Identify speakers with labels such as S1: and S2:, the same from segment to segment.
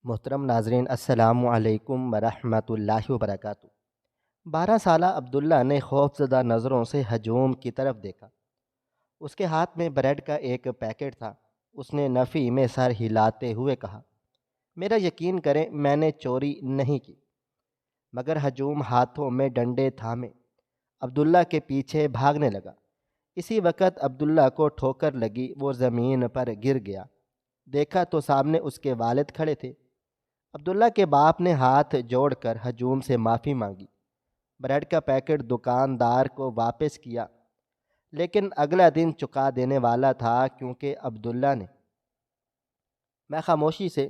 S1: محترم ناظرین، السلام علیکم ورحمۃ اللہ وبرکاتہ۔ 12 سالہ عبداللہ نے خوفزدہ نظروں سے ہجوم کی طرف دیکھا۔ اس کے ہاتھ میں بریڈ کا ایک پیکٹ تھا۔ اس نے نفی میں سر ہلاتے ہوئے کہا، میرا یقین کریں، میں نے چوری نہیں کی۔ مگر ہجوم ہاتھوں میں ڈنڈے تھامے عبداللہ کے پیچھے بھاگنے لگا۔ اسی وقت عبداللہ کو ٹھوکر لگی، وہ زمین پر گر گیا۔ دیکھا تو سامنے اس کے والد کھڑے تھے۔ عبداللہ کے باپ نے ہاتھ جوڑ کر ہجوم سے معافی مانگی، بریڈ کا پیکٹ دکاندار کو واپس کیا، لیکن اگلا دن چکا دینے والا تھا کیونکہ عبداللہ نے۔ میں خاموشی سے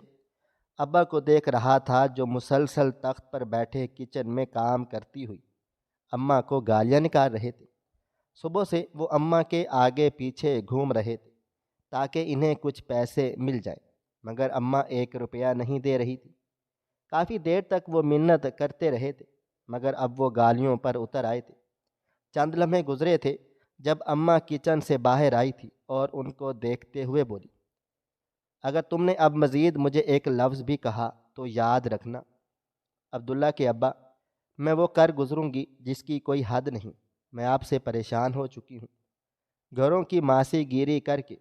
S1: ابا کو دیکھ رہا تھا جو مسلسل تخت پر بیٹھے کچن میں کام کرتی ہوئی اماں کو گالیاں نکال رہے تھے۔ صبح سے وہ اماں کے آگے پیچھے گھوم رہے تھے تاکہ انہیں کچھ پیسے مل جائیں، مگر اماں 1 روپیہ نہیں دے رہی تھی۔ کافی دیر تک وہ منت کرتے رہے تھے، مگر اب وہ گالیوں پر اتر آئے تھے۔ چند لمحے گزرے تھے جب اماں کچن سے باہر آئی تھی اور ان کو دیکھتے ہوئے بولی، اگر تم نے اب مزید مجھے ایک لفظ بھی کہا تو یاد رکھنا۔ عبداللہ کے ابا، میں وہ کر گزروں گی جس کی کوئی حد نہیں۔ میں آپ سے پریشان ہو چکی ہوں۔ گھروں کی ماسی گیری کر کے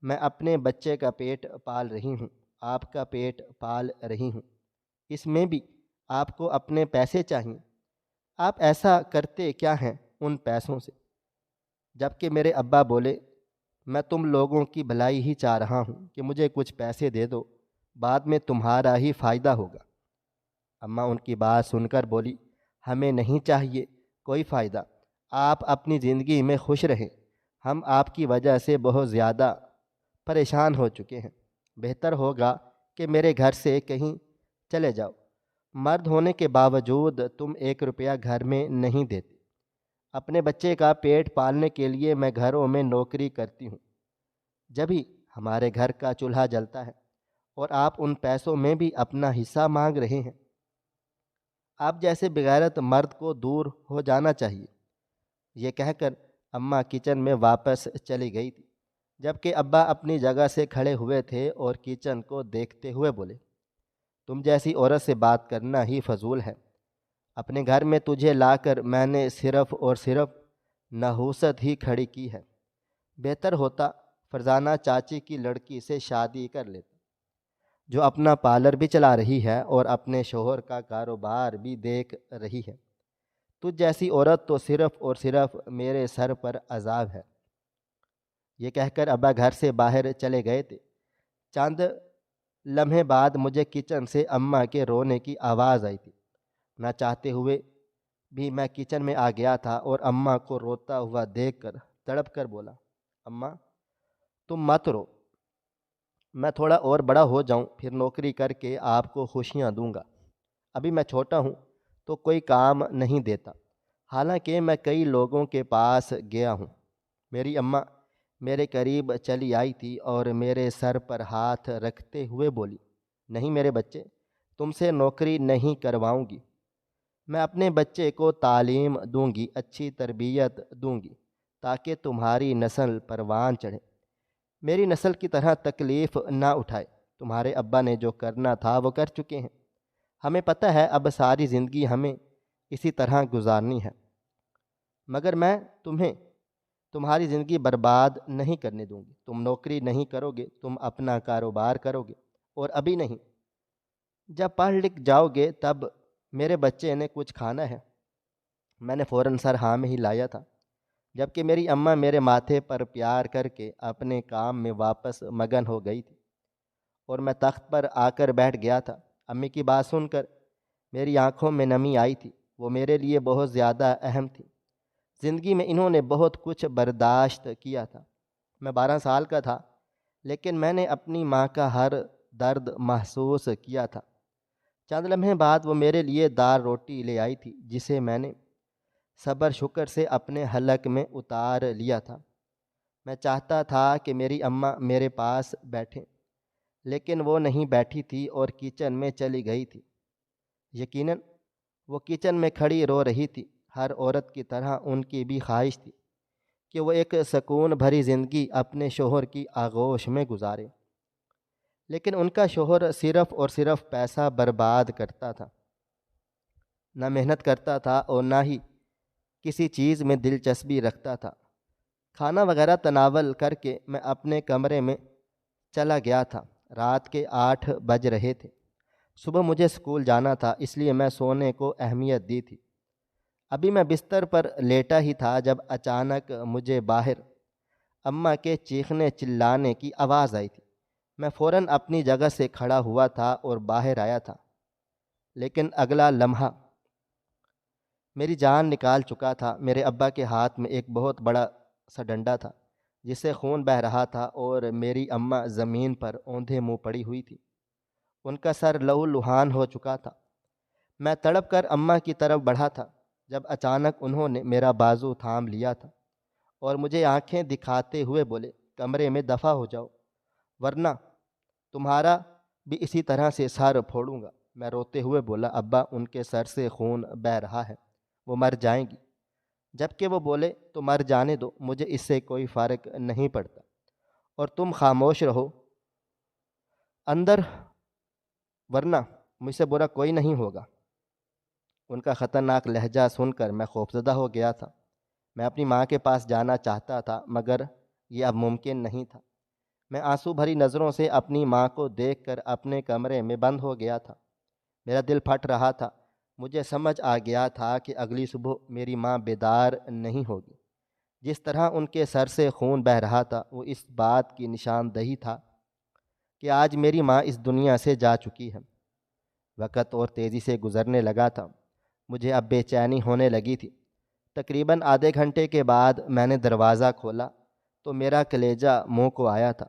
S1: میں اپنے بچے کا پیٹ پال رہی ہوں، آپ کا پیٹ پال رہی ہوں۔ اس میں بھی آپ کو اپنے پیسے چاہیے۔ آپ ایسا کرتے کیا ہیں ان پیسوں سے؟ جبکہ میرے ابا بولے، میں تم لوگوں کی بھلائی ہی چاہ رہا ہوں کہ مجھے کچھ پیسے دے دو، بعد میں تمہارا ہی فائدہ ہوگا۔ اماں ان کی بات سن کر بولی، ہمیں نہیں چاہیے کوئی فائدہ، آپ اپنی زندگی میں خوش رہیں۔ ہم آپ کی وجہ سے بہت زیادہ پریشان ہو چکے ہیں۔ بہتر ہوگا کہ میرے گھر سے کہیں چلے جاؤ۔ مرد ہونے کے باوجود تم 1 روپیہ گھر میں نہیں دیتے۔ اپنے بچے کا پیٹ پالنے کے لیے میں گھروں میں نوکری کرتی ہوں، جبھی ہمارے گھر کا چولہا جلتا ہے، اور آپ ان پیسوں میں بھی اپنا حصہ مانگ رہے ہیں۔ آپ جیسے بغیرت مرد کو دور ہو جانا چاہیے۔ یہ کہہ کر اماں کچن میں واپس چلی گئی تھی، جبکہ ابا اپنی جگہ سے کھڑے ہوئے تھے اور کچن کو دیکھتے ہوئے بولے، تم جیسی عورت سے بات کرنا ہی فضول ہے۔ اپنے گھر میں تجھے لا کر میں نے صرف اور صرف نحوست ہی کھڑی کی ہے۔ بہتر ہوتا فرزانہ چاچی کی لڑکی سے شادی کر لیتا، جو اپنا پارلر بھی چلا رہی ہے اور اپنے شوہر کا کاروبار بھی دیکھ رہی ہے۔ تجھ جیسی عورت تو صرف اور صرف میرے سر پر عذاب ہے۔ یہ کہہ کر ابا گھر سے باہر چلے گئے تھے۔ چند لمحے بعد مجھے کچن سے اماں کے رونے کی آواز آئی تھی۔ نہ چاہتے ہوئے بھی میں کچن میں آ گیا تھا اور اماں کو روتا ہوا دیکھ کر تڑپ کر بولا، اماں تم مت رو، میں تھوڑا اور بڑا ہو جاؤں پھر نوکری کر کے آپ کو خوشیاں دوں گا۔ ابھی میں چھوٹا ہوں تو کوئی کام نہیں دیتا، حالانکہ میں کئی لوگوں کے پاس گیا ہوں۔ میری اماں میرے قریب چلی آئی تھی اور میرے سر پر ہاتھ رکھتے ہوئے بولی، نہیں میرے بچے، تم سے نوکری نہیں کرواؤں گی۔ میں اپنے بچے کو تعلیم دوں گی، اچھی تربیت دوں گی، تاکہ تمہاری نسل پروان چڑھے، میری نسل کی طرح تکلیف نہ اٹھائے۔ تمہارے ابا نے جو کرنا تھا وہ کر چکے ہیں، ہمیں پتہ ہے اب ساری زندگی ہمیں اسی طرح گزارنی ہے، مگر میں تمہیں تمہاری زندگی برباد نہیں کرنے دوں گی۔ تم نوکری نہیں کرو گے، تم اپنا کاروبار کرو گے، اور ابھی نہیں، جب پڑھ لکھ جاؤ گے تب میرے بچے نے کچھ کھانا ہے۔ میں نے فوراً سر ہاں میں ہی لایا تھا، جبکہ میری اماں میرے ماتھے پر پیار کر کے اپنے کام میں واپس مگن ہو گئی تھی، اور میں تخت پر آ کر بیٹھ گیا تھا۔ امی کی بات سن کر میری آنکھوں میں نمی آئی تھی، وہ میرے لیے بہت زیادہ اہم تھی۔ زندگی میں انہوں نے بہت کچھ برداشت کیا تھا۔ میں 12 سال کا تھا، لیکن میں نے اپنی ماں کا ہر درد محسوس کیا تھا۔ چند لمحے بعد وہ میرے لیے دال روٹی لے آئی تھی، جسے میں نے صبر شکر سے اپنے حلق میں اتار لیا تھا۔ میں چاہتا تھا کہ میری اماں میرے پاس بیٹھیں، لیکن وہ نہیں بیٹھی تھی اور کچن میں چلی گئی تھی۔ یقیناً وہ کچن میں کھڑی رو رہی تھی۔ ہر عورت کی طرح ان کی بھی خواہش تھی کہ وہ ایک سکون بھری زندگی اپنے شوہر کی آغوش میں گزارے۔ لیکن ان کا شوہر صرف اور صرف پیسہ برباد کرتا تھا، نہ محنت کرتا تھا اور نہ ہی کسی چیز میں دلچسپی رکھتا تھا۔ کھانا وغیرہ تناول کر کے میں اپنے کمرے میں چلا گیا تھا۔ رات کے 8 بج رہے تھے۔ صبح مجھے اسکول جانا تھا، اس لیے میں سونے کو اہمیت دی تھی۔ ابھی میں بستر پر لیٹا ہی تھا جب اچانک مجھے باہر اماں کے چیخنے چلانے کی آواز آئی تھی۔ میں فوراً اپنی جگہ سے کھڑا ہوا تھا اور باہر آیا تھا، لیکن اگلا لمحہ میری جان نکال چکا تھا۔ میرے ابا کے ہاتھ میں ایک بہت بڑا سا ڈنڈا تھا جس سے خون بہہ رہا تھا، اور میری اماں زمین پر اوندھے منہ پڑی ہوئی تھی۔ ان کا سر لہو لہان ہو چکا تھا۔ میں تڑپ کر اماں کی طرف بڑھا تھا جب اچانک انہوں نے میرا بازو تھام لیا تھا اور مجھے آنکھیں دکھاتے ہوئے بولے، کمرے میں دفع ہو جاؤ ورنہ تمہارا بھی اسی طرح سے سر پھوڑوں گا۔ میں روتے ہوئے بولا، ابا ان کے سر سے خون بہہ رہا ہے، وہ مر جائیں گی۔ جبکہ وہ بولے، تو مر جانے دو، مجھے اس سے کوئی فرق نہیں پڑتا، اور تم خاموش رہو اندر، ورنہ مجھ سے برا کوئی نہیں ہوگا۔ ان کا خطرناک لہجہ سن کر میں خوفزدہ ہو گیا تھا۔ میں اپنی ماں کے پاس جانا چاہتا تھا مگر یہ اب ممکن نہیں تھا۔ میں آنسو بھری نظروں سے اپنی ماں کو دیکھ کر اپنے کمرے میں بند ہو گیا تھا۔ میرا دل پھٹ رہا تھا۔ مجھے سمجھ آ گیا تھا کہ اگلی صبح میری ماں بیدار نہیں ہوگی۔ جس طرح ان کے سر سے خون بہہ رہا تھا وہ اس بات کی نشاندہی تھا کہ آج میری ماں اس دنیا سے جا چکی ہے۔ وقت اور تیزی سے گزرنے لگا تھا۔ مجھے اب بے چینی ہونے لگی تھی۔ تقریباً آدھے گھنٹے کے بعد میں نے دروازہ کھولا تو میرا کلیجہ منہ کو آیا تھا۔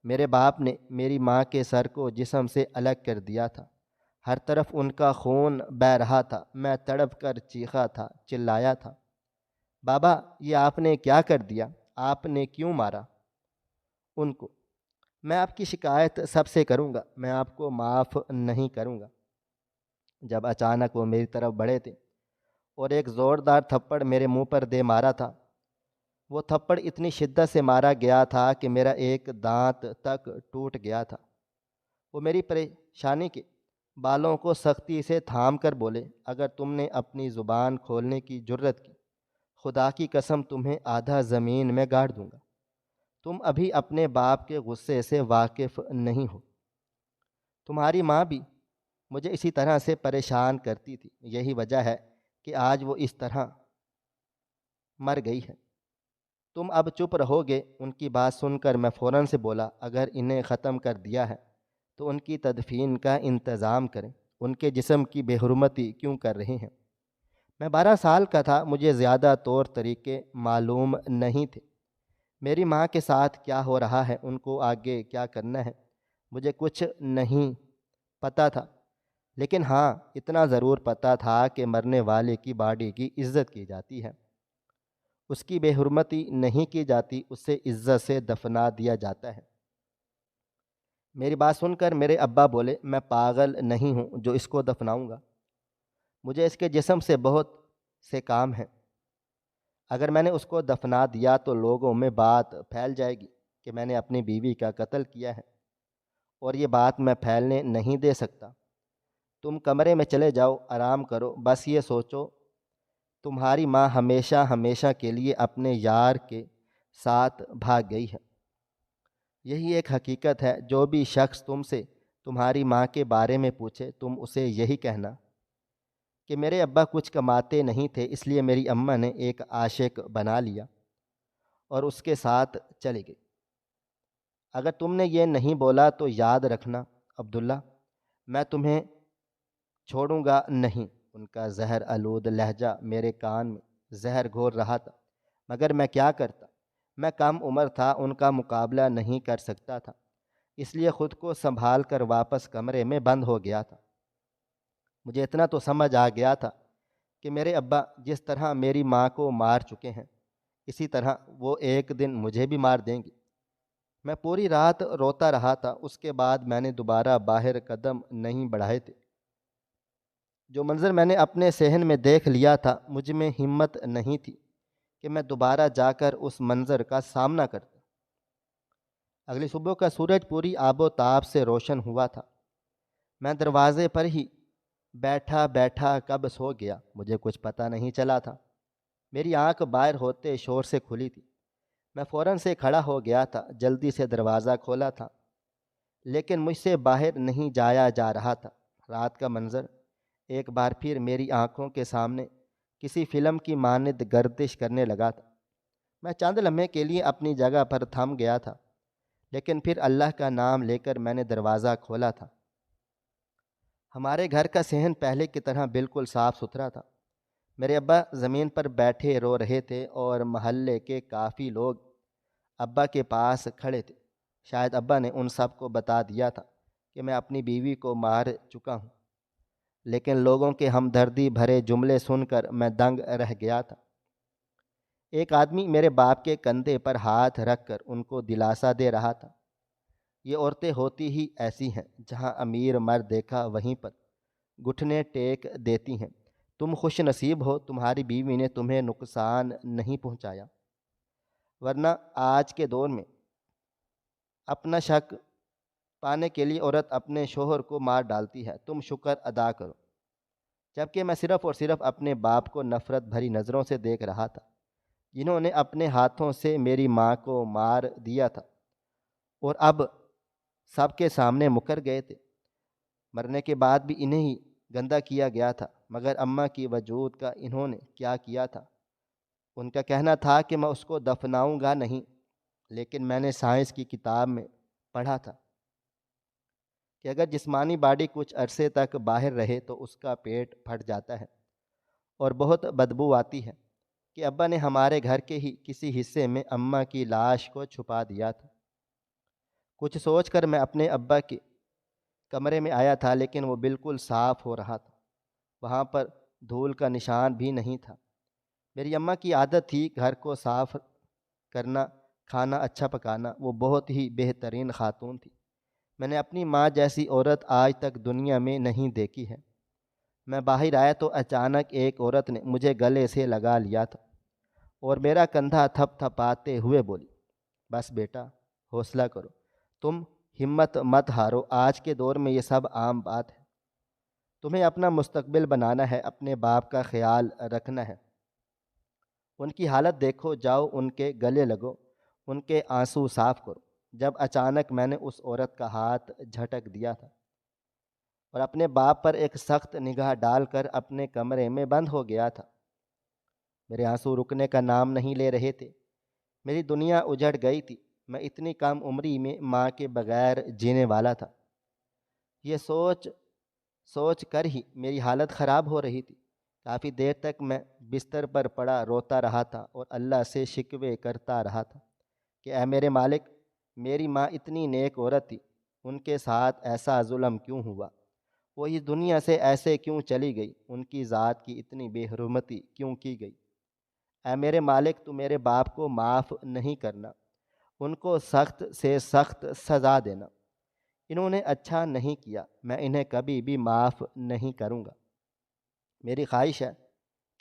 S1: میرے باپ نے میری ماں کے سر کو جسم سے الگ کر دیا تھا۔ ہر طرف ان کا خون بہہ رہا تھا۔ میں تڑپ کر چیخا تھا، چلایا تھا، بابا یہ آپ نے کیا کر دیا؟ آپ نے کیوں مارا ان کو؟ میں آپ کی شکایت سب سے کروں گا، میں آپ کو معاف نہیں کروں گا۔ جب اچانک وہ میری طرف بڑھے تھے اور ایک زوردار تھپڑ میرے منہ پر دے مارا تھا۔ وہ تھپڑ اتنی شدت سے مارا گیا تھا کہ میرا ایک دانت تک ٹوٹ گیا تھا۔ وہ میری پریشانی کے بالوں کو سختی سے تھام کر بولے، اگر تم نے اپنی زبان کھولنے کی جرت کی، خدا کی قسم تمہیں آدھا زمین میں گاڑ دوں گا۔ تم ابھی اپنے باپ کے غصے سے واقف نہیں ہو۔ تمہاری ماں بھی مجھے اسی طرح سے پریشان کرتی تھی، یہی وجہ ہے کہ آج وہ اس طرح مر گئی ہے۔ تم اب چپ رہو گے؟ ان کی بات سن کر میں فوراً سے بولا، اگر انہیں ختم کر دیا ہے تو ان کی تدفین کا انتظام کریں، ان کے جسم کی بے حرمتی کیوں کر رہے ہیں؟ میں 12 سال کا تھا، مجھے زیادہ طور طریقے معلوم نہیں تھے۔ میری ماں کے ساتھ کیا ہو رہا ہے، ان کو آگے کیا کرنا ہے، مجھے کچھ نہیں پتہ تھا، لیکن ہاں اتنا ضرور پتہ تھا کہ مرنے والے کی باڈی کی عزت کی جاتی ہے، اس کی بے حرمتی نہیں کی جاتی، اسے عزت سے دفنا دیا جاتا ہے۔ میری بات سن کر میرے ابا بولے، میں پاگل نہیں ہوں جو اس کو دفناؤں گا، مجھے اس کے جسم سے بہت سے کام ہیں۔ اگر میں نے اس کو دفنا دیا تو لوگوں میں بات پھیل جائے گی کہ میں نے اپنی بیوی کا قتل کیا ہے، اور یہ بات میں پھیلنے نہیں دے سکتا۔ تم کمرے میں چلے جاؤ، آرام کرو، بس یہ سوچو تمہاری ماں ہمیشہ ہمیشہ کے لیے اپنے یار کے ساتھ بھاگ گئی ہے۔ یہی ایک حقیقت ہے۔ جو بھی شخص تم سے تمہاری ماں کے بارے میں پوچھے تم اسے یہی کہنا کہ میرے ابا کچھ کماتے نہیں تھے، اس لیے میری اماں نے ایک عاشق بنا لیا اور اس کے ساتھ چلی گئی۔ اگر تم نے یہ نہیں بولا تو یاد رکھنا عبداللہ، میں تمہیں چھوڑوں گا نہیں۔ ان کا زہر آلود لہجہ میرے کان میں زہر گھول رہا تھا، مگر میں کیا کرتا؟ میں کم عمر تھا، ان کا مقابلہ نہیں کر سکتا تھا، اس لیے خود کو سنبھال کر واپس کمرے میں بند ہو گیا تھا۔ مجھے اتنا تو سمجھ آ گیا تھا کہ میرے ابا جس طرح میری ماں کو مار چکے ہیں اسی طرح وہ ایک دن مجھے بھی مار دیں گے۔ میں پوری رات روتا رہا تھا، اس کے بعد میں نے دوبارہ باہر قدم نہیں بڑھائے تھے۔ جو منظر میں نے اپنے صحن میں دیکھ لیا تھا، مجھ میں ہمت نہیں تھی کہ میں دوبارہ جا کر اس منظر کا سامنا کرتا۔ اگلی صبح کا سورج پوری آب و تاب سے روشن ہوا تھا۔ میں دروازے پر ہی بیٹھا بیٹھا کب سو گیا مجھے کچھ پتہ نہیں چلا تھا۔ میری آنکھ باہر ہوتے شور سے کھلی تھی۔ میں فوراً سے کھڑا ہو گیا تھا، جلدی سے دروازہ کھولا تھا، لیکن مجھ سے باہر نہیں جایا جا رہا تھا۔ رات کا منظر ایک بار پھر میری آنکھوں کے سامنے کسی فلم کی مانند گردش کرنے لگا تھا۔ میں چند لمحے کے لیے اپنی جگہ پر تھم گیا تھا، لیکن پھر اللہ کا نام لے کر میں نے دروازہ کھولا تھا۔ ہمارے گھر کا صحن پہلے کی طرح بالکل صاف ستھرا تھا۔ میرے ابا زمین پر بیٹھے رو رہے تھے اور محلے کے کافی لوگ ابا کے پاس کھڑے تھے۔ شاید ابا نے ان سب کو بتا دیا تھا کہ میں اپنی بیوی کو مار چکا ہوں، لیکن لوگوں کے ہمدردی بھرے جملے سن کر میں دنگ رہ گیا تھا۔ ایک آدمی میرے باپ کے کندھے پر ہاتھ رکھ کر ان کو دلاسا دے رہا تھا۔ یہ عورتیں ہوتی ہی ایسی ہیں، جہاں امیر مرد دیکھا وہیں پر گھٹنے ٹیک دیتی ہیں۔ تم خوش نصیب ہو تمہاری بیوی نے تمہیں نقصان نہیں پہنچایا، ورنہ آج کے دور میں اپنا شک پانے کے لیے عورت اپنے شوہر کو مار ڈالتی ہے۔ تم شکر ادا کرو۔ جبکہ میں صرف اور صرف اپنے باپ کو نفرت بھری نظروں سے دیکھ رہا تھا، جنہوں نے اپنے ہاتھوں سے میری ماں کو مار دیا تھا اور اب سب کے سامنے مکر گئے تھے۔ مرنے کے بعد بھی انہیں ہی گندہ کیا گیا تھا، مگر اماں کی وجود کا انہوں نے کیا کیا تھا؟ ان کا کہنا تھا کہ میں اس کو دفناؤں گا نہیں، لیکن میں نے سائنس کی کتاب میں پڑھا تھا کہ اگر جسمانی باڈی کچھ عرصے تک باہر رہے تو اس کا پیٹ پھٹ جاتا ہے اور بہت بدبو آتی ہے، کہ ابا نے ہمارے گھر کے ہی کسی حصے میں اماں کی لاش کو چھپا دیا تھا۔ کچھ سوچ کر میں اپنے ابا کے کمرے میں آیا تھا، لیکن وہ بالکل صاف ہو رہا تھا۔ وہاں پر دھول کا نشان بھی نہیں تھا۔ میری اماں کی عادت تھی گھر کو صاف کرنا، کھانا اچھا پکانا۔ وہ بہت ہی بہترین خاتون تھی۔ میں نے اپنی ماں جیسی عورت آج تک دنیا میں نہیں دیکھی ہے۔ میں باہر آیا تو اچانک ایک عورت نے مجھے گلے سے لگا لیا تھا اور میرا کندھا تھپ تھپاتے ہوئے بولی، بس بیٹا حوصلہ کرو، تم ہمت مت ہارو، آج کے دور میں یہ سب عام بات ہے۔ تمہیں اپنا مستقبل بنانا ہے، اپنے باپ کا خیال رکھنا ہے۔ ان کی حالت دیکھو، جاؤ ان کے گلے لگو، ان کے آنسو صاف کرو۔ جب اچانک میں نے اس عورت کا ہاتھ جھٹک دیا تھا اور اپنے باپ پر ایک سخت نگاہ ڈال کر اپنے کمرے میں بند ہو گیا تھا۔ میرے آنسو رکنے کا نام نہیں لے رہے تھے۔ میری دنیا اجڑ گئی تھی۔ میں اتنی کم عمری میں ماں کے بغیر جینے والا تھا۔ یہ سوچ کر ہی میری حالت خراب ہو رہی تھی۔ کافی دیر تک میں بستر پر پڑا روتا رہا تھا اور اللہ سے شکوے کرتا رہا تھا کہ اے میرے مالک، میری ماں اتنی نیک عورت تھی، ان کے ساتھ ایسا ظلم کیوں ہوا؟ وہ اس دنیا سے ایسے کیوں چلی گئی؟ ان کی ذات کی اتنی بے حرمتی کیوں کی گئی؟ اے میرے مالک، تو میرے باپ کو معاف نہیں کرنا، ان کو سخت سے سخت سزا دینا۔ انہوں نے اچھا نہیں کیا، میں انہیں کبھی بھی معاف نہیں کروں گا۔ میری خواہش ہے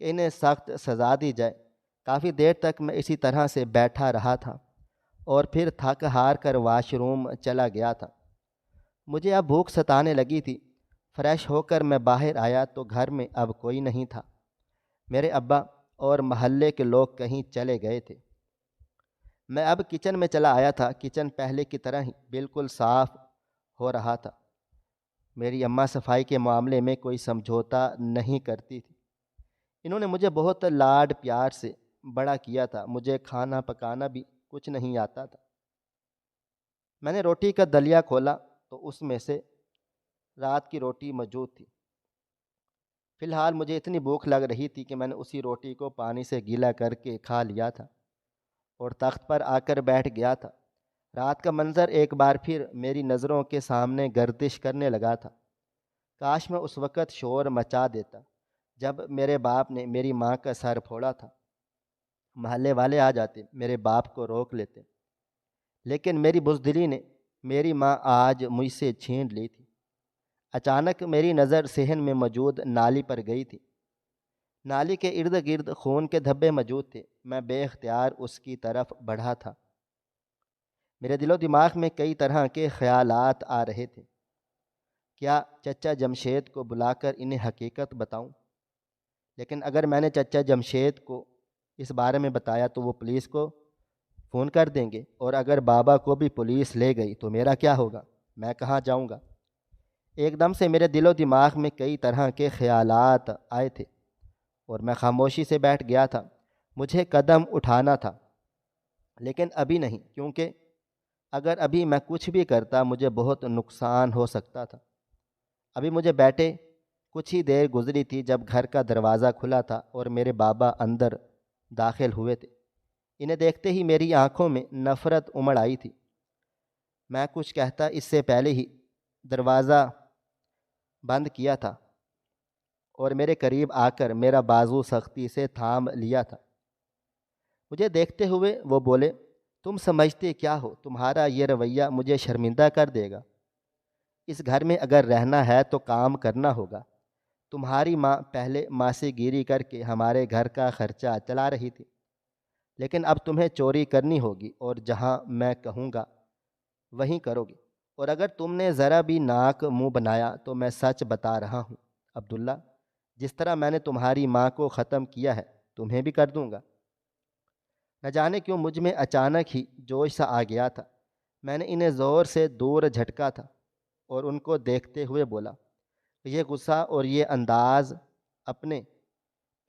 S1: کہ انہیں سخت سزا دی جائے۔ کافی دیر تک میں اسی طرح سے بیٹھا رہا تھا اور پھر تھک ہار کر واش روم چلا گیا تھا۔ مجھے اب بھوک ستانے لگی تھی۔ فریش ہو کر میں باہر آیا تو گھر میں اب کوئی نہیں تھا۔ میرے ابا اور محلے کے لوگ کہیں چلے گئے تھے۔ میں اب کچن میں چلا آیا تھا۔ کچن پہلے کی طرح ہی بالکل صاف ہو رہا تھا۔ میری اماں صفائی کے معاملے میں کوئی سمجھوتا نہیں کرتی تھی۔ انہوں نے مجھے بہت لاڈ پیار سے بڑا کیا تھا۔ مجھے کھانا پکانا بھی کچھ نہیں آتا تھا۔ میں نے روٹی کا دلیا کھولا تو اس میں سے رات کی روٹی موجود تھی۔ فی الحال مجھے اتنی بھوک لگ رہی تھی کہ میں نے اسی روٹی کو پانی سے گیلا کر کے کھا لیا تھا اور تخت پر آ کر بیٹھ گیا تھا۔ رات کا منظر ایک بار پھر میری نظروں کے سامنے گردش کرنے لگا تھا۔ کاش میں اس وقت شور مچا دیتا جب میرے باپ نے میری ماں کا سر پھوڑا تھا۔ محلے والے آ جاتے، میرے باپ کو روک لیتے، لیکن میری بزدلی نے میری ماں آج مجھ سے چھین لی تھی۔ اچانک میری نظر صحن میں موجود نالی پر گئی تھی۔ نالی کے ارد گرد خون کے دھبے موجود تھے۔ میں بے اختیار اس کی طرف بڑھا تھا۔ میرے دل و دماغ میں کئی طرح کے خیالات آ رہے تھے۔ کیا چچا جمشید کو بلا کر انہیں حقیقت بتاؤں؟ لیکن اگر میں نے چچا جمشید کو اس بارے میں بتایا تو وہ پولیس کو فون کر دیں گے، اور اگر بابا کو بھی پولیس لے گئی تو میرا کیا ہوگا؟ میں کہاں جاؤں گا؟ ایک دم سے میرے دل و دماغ میں کئی طرح کے خیالات آئے تھے اور میں خاموشی سے بیٹھ گیا تھا۔ مجھے قدم اٹھانا تھا، لیکن ابھی نہیں، کیونکہ اگر ابھی میں کچھ بھی کرتا مجھے بہت نقصان ہو سکتا تھا۔ ابھی مجھے بیٹھے کچھ ہی دیر گزری تھی جب گھر کا دروازہ کھلا تھا اور میرے بابا اندر داخل ہوئے تھے۔ انہیں دیکھتے ہی میری آنکھوں میں نفرت امڑ آئی تھی۔ میں کچھ کہتا اس سے پہلے ہی دروازہ بند کیا تھا اور میرے قریب آ کر میرا بازو سختی سے تھام لیا تھا۔ مجھے دیکھتے ہوئے وہ بولے، تم سمجھتے کیا ہو؟ تمہارا یہ رویہ مجھے شرمندہ کر دے گا۔ اس گھر میں اگر رہنا ہے تو کام کرنا ہوگا۔ تمہاری ماں پہلے ماسی گیری کر کے ہمارے گھر کا خرچہ چلا رہی تھی، لیکن اب تمہیں چوری کرنی ہوگی اور جہاں میں کہوں گا وہیں کرو گی، اور اگر تم نے ذرا بھی ناک منہ بنایا تو میں سچ بتا رہا ہوں عبداللہ، جس طرح میں نے تمہاری ماں کو ختم کیا ہے تمہیں بھی کر دوں گا۔ نہ جانے کیوں مجھ میں اچانک ہی جوش سا آ گیا تھا۔ میں نے انہیں زور سے دور جھٹکا تھا اور ان کو دیکھتے ہوئے بولا، یہ غصہ اور یہ انداز اپنے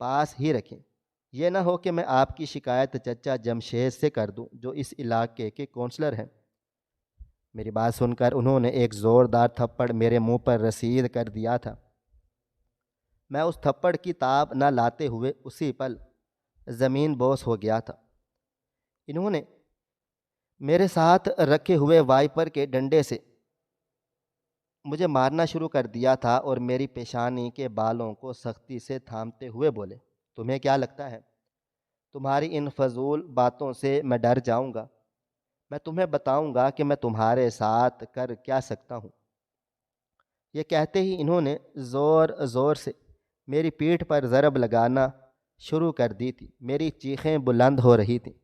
S1: پاس ہی رکھیں۔ یہ نہ ہو کہ میں آپ کی شکایت چچا جمشید سے کر دوں جو اس علاقے کے کونسلر ہیں۔ میری بات سن کر انہوں نے ایک زوردار تھپڑ میرے منہ پر رسید کر دیا تھا۔ میں اس تھپڑ کی تاب نہ لاتے ہوئے اسی پل زمین بوس ہو گیا تھا۔ انہوں نے میرے ساتھ رکھے ہوئے وائپر کے ڈنڈے سے مجھے مارنا شروع کر دیا تھا اور میری پیشانی کے بالوں کو سختی سے تھامتے ہوئے بولے، تمہیں کیا لگتا ہے تمہاری ان فضول باتوں سے میں ڈر جاؤں گا؟ میں تمہیں بتاؤں گا کہ میں تمہارے ساتھ کر کیا سکتا ہوں۔ یہ کہتے ہی انہوں نے زور زور سے میری پیٹھ پر ضرب لگانا شروع کر دی تھی۔ میری چیخیں بلند ہو رہی تھیں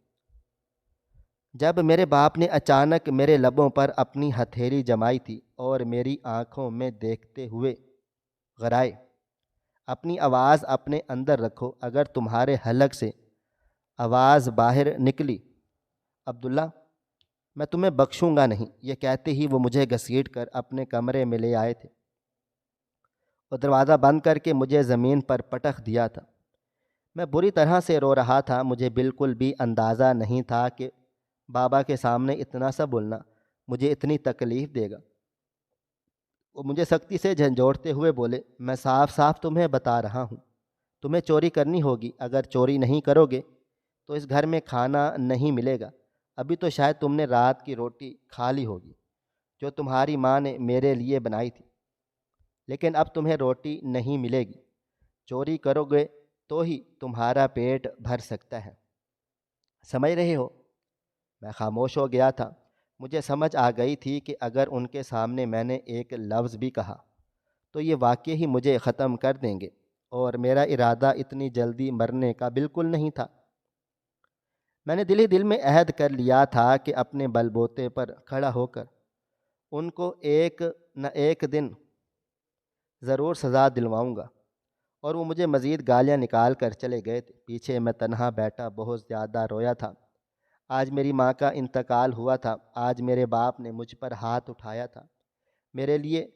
S1: جب میرے باپ نے اچانک میرے لبوں پر اپنی ہتھیلی جمائی تھی اور میری آنکھوں میں دیکھتے ہوئے غرائے، اپنی آواز اپنے اندر رکھو، اگر تمہارے حلق سے آواز باہر نکلی عبداللہ میں تمہیں بخشوں گا نہیں۔ یہ کہتے ہی وہ مجھے گھسیٹ کر اپنے کمرے میں لے آئے تھے اور دروازہ بند کر کے مجھے زمین پر پٹخ دیا تھا۔ میں بری طرح سے رو رہا تھا۔ مجھے بالکل بھی اندازہ نہیں تھا کہ بابا کے سامنے اتنا سا بولنا مجھے اتنی تکلیف دے گا۔ وہ مجھے سختی سے جھنجھوڑتے ہوئے بولے، میں صاف صاف تمہیں بتا رہا ہوں، تمہیں چوری کرنی ہوگی۔ اگر چوری نہیں کرو گے تو اس گھر میں کھانا نہیں ملے گا۔ ابھی تو شاید تم نے رات کی روٹی کھا لی ہوگی جو تمہاری ماں نے میرے لیے بنائی تھی، لیکن اب تمہیں روٹی نہیں ملے گی۔ چوری کرو گے تو ہی تمہارا پیٹ بھر سکتا ہے، سمجھ رہے ہو؟ میں خاموش ہو گیا تھا۔ مجھے سمجھ آ گئی تھی کہ اگر ان کے سامنے میں نے ایک لفظ بھی کہا تو یہ واقعی ہی مجھے ختم کر دیں گے، اور میرا ارادہ اتنی جلدی مرنے کا بالکل نہیں تھا۔ میں نے دل ہی دل میں عہد کر لیا تھا کہ اپنے بل بوتے پر کھڑا ہو کر ان کو ایک نہ ایک دن ضرور سزا دلواؤں گا، اور وہ مجھے مزید گالیاں نکال کر چلے گئے تھے۔ پیچھے میں تنہا بیٹھا بہت زیادہ رویا تھا۔ آج میری ماں کا انتقال ہوا تھا، آج میرے باپ نے مجھ پر ہاتھ اٹھایا تھا۔ میرے لیے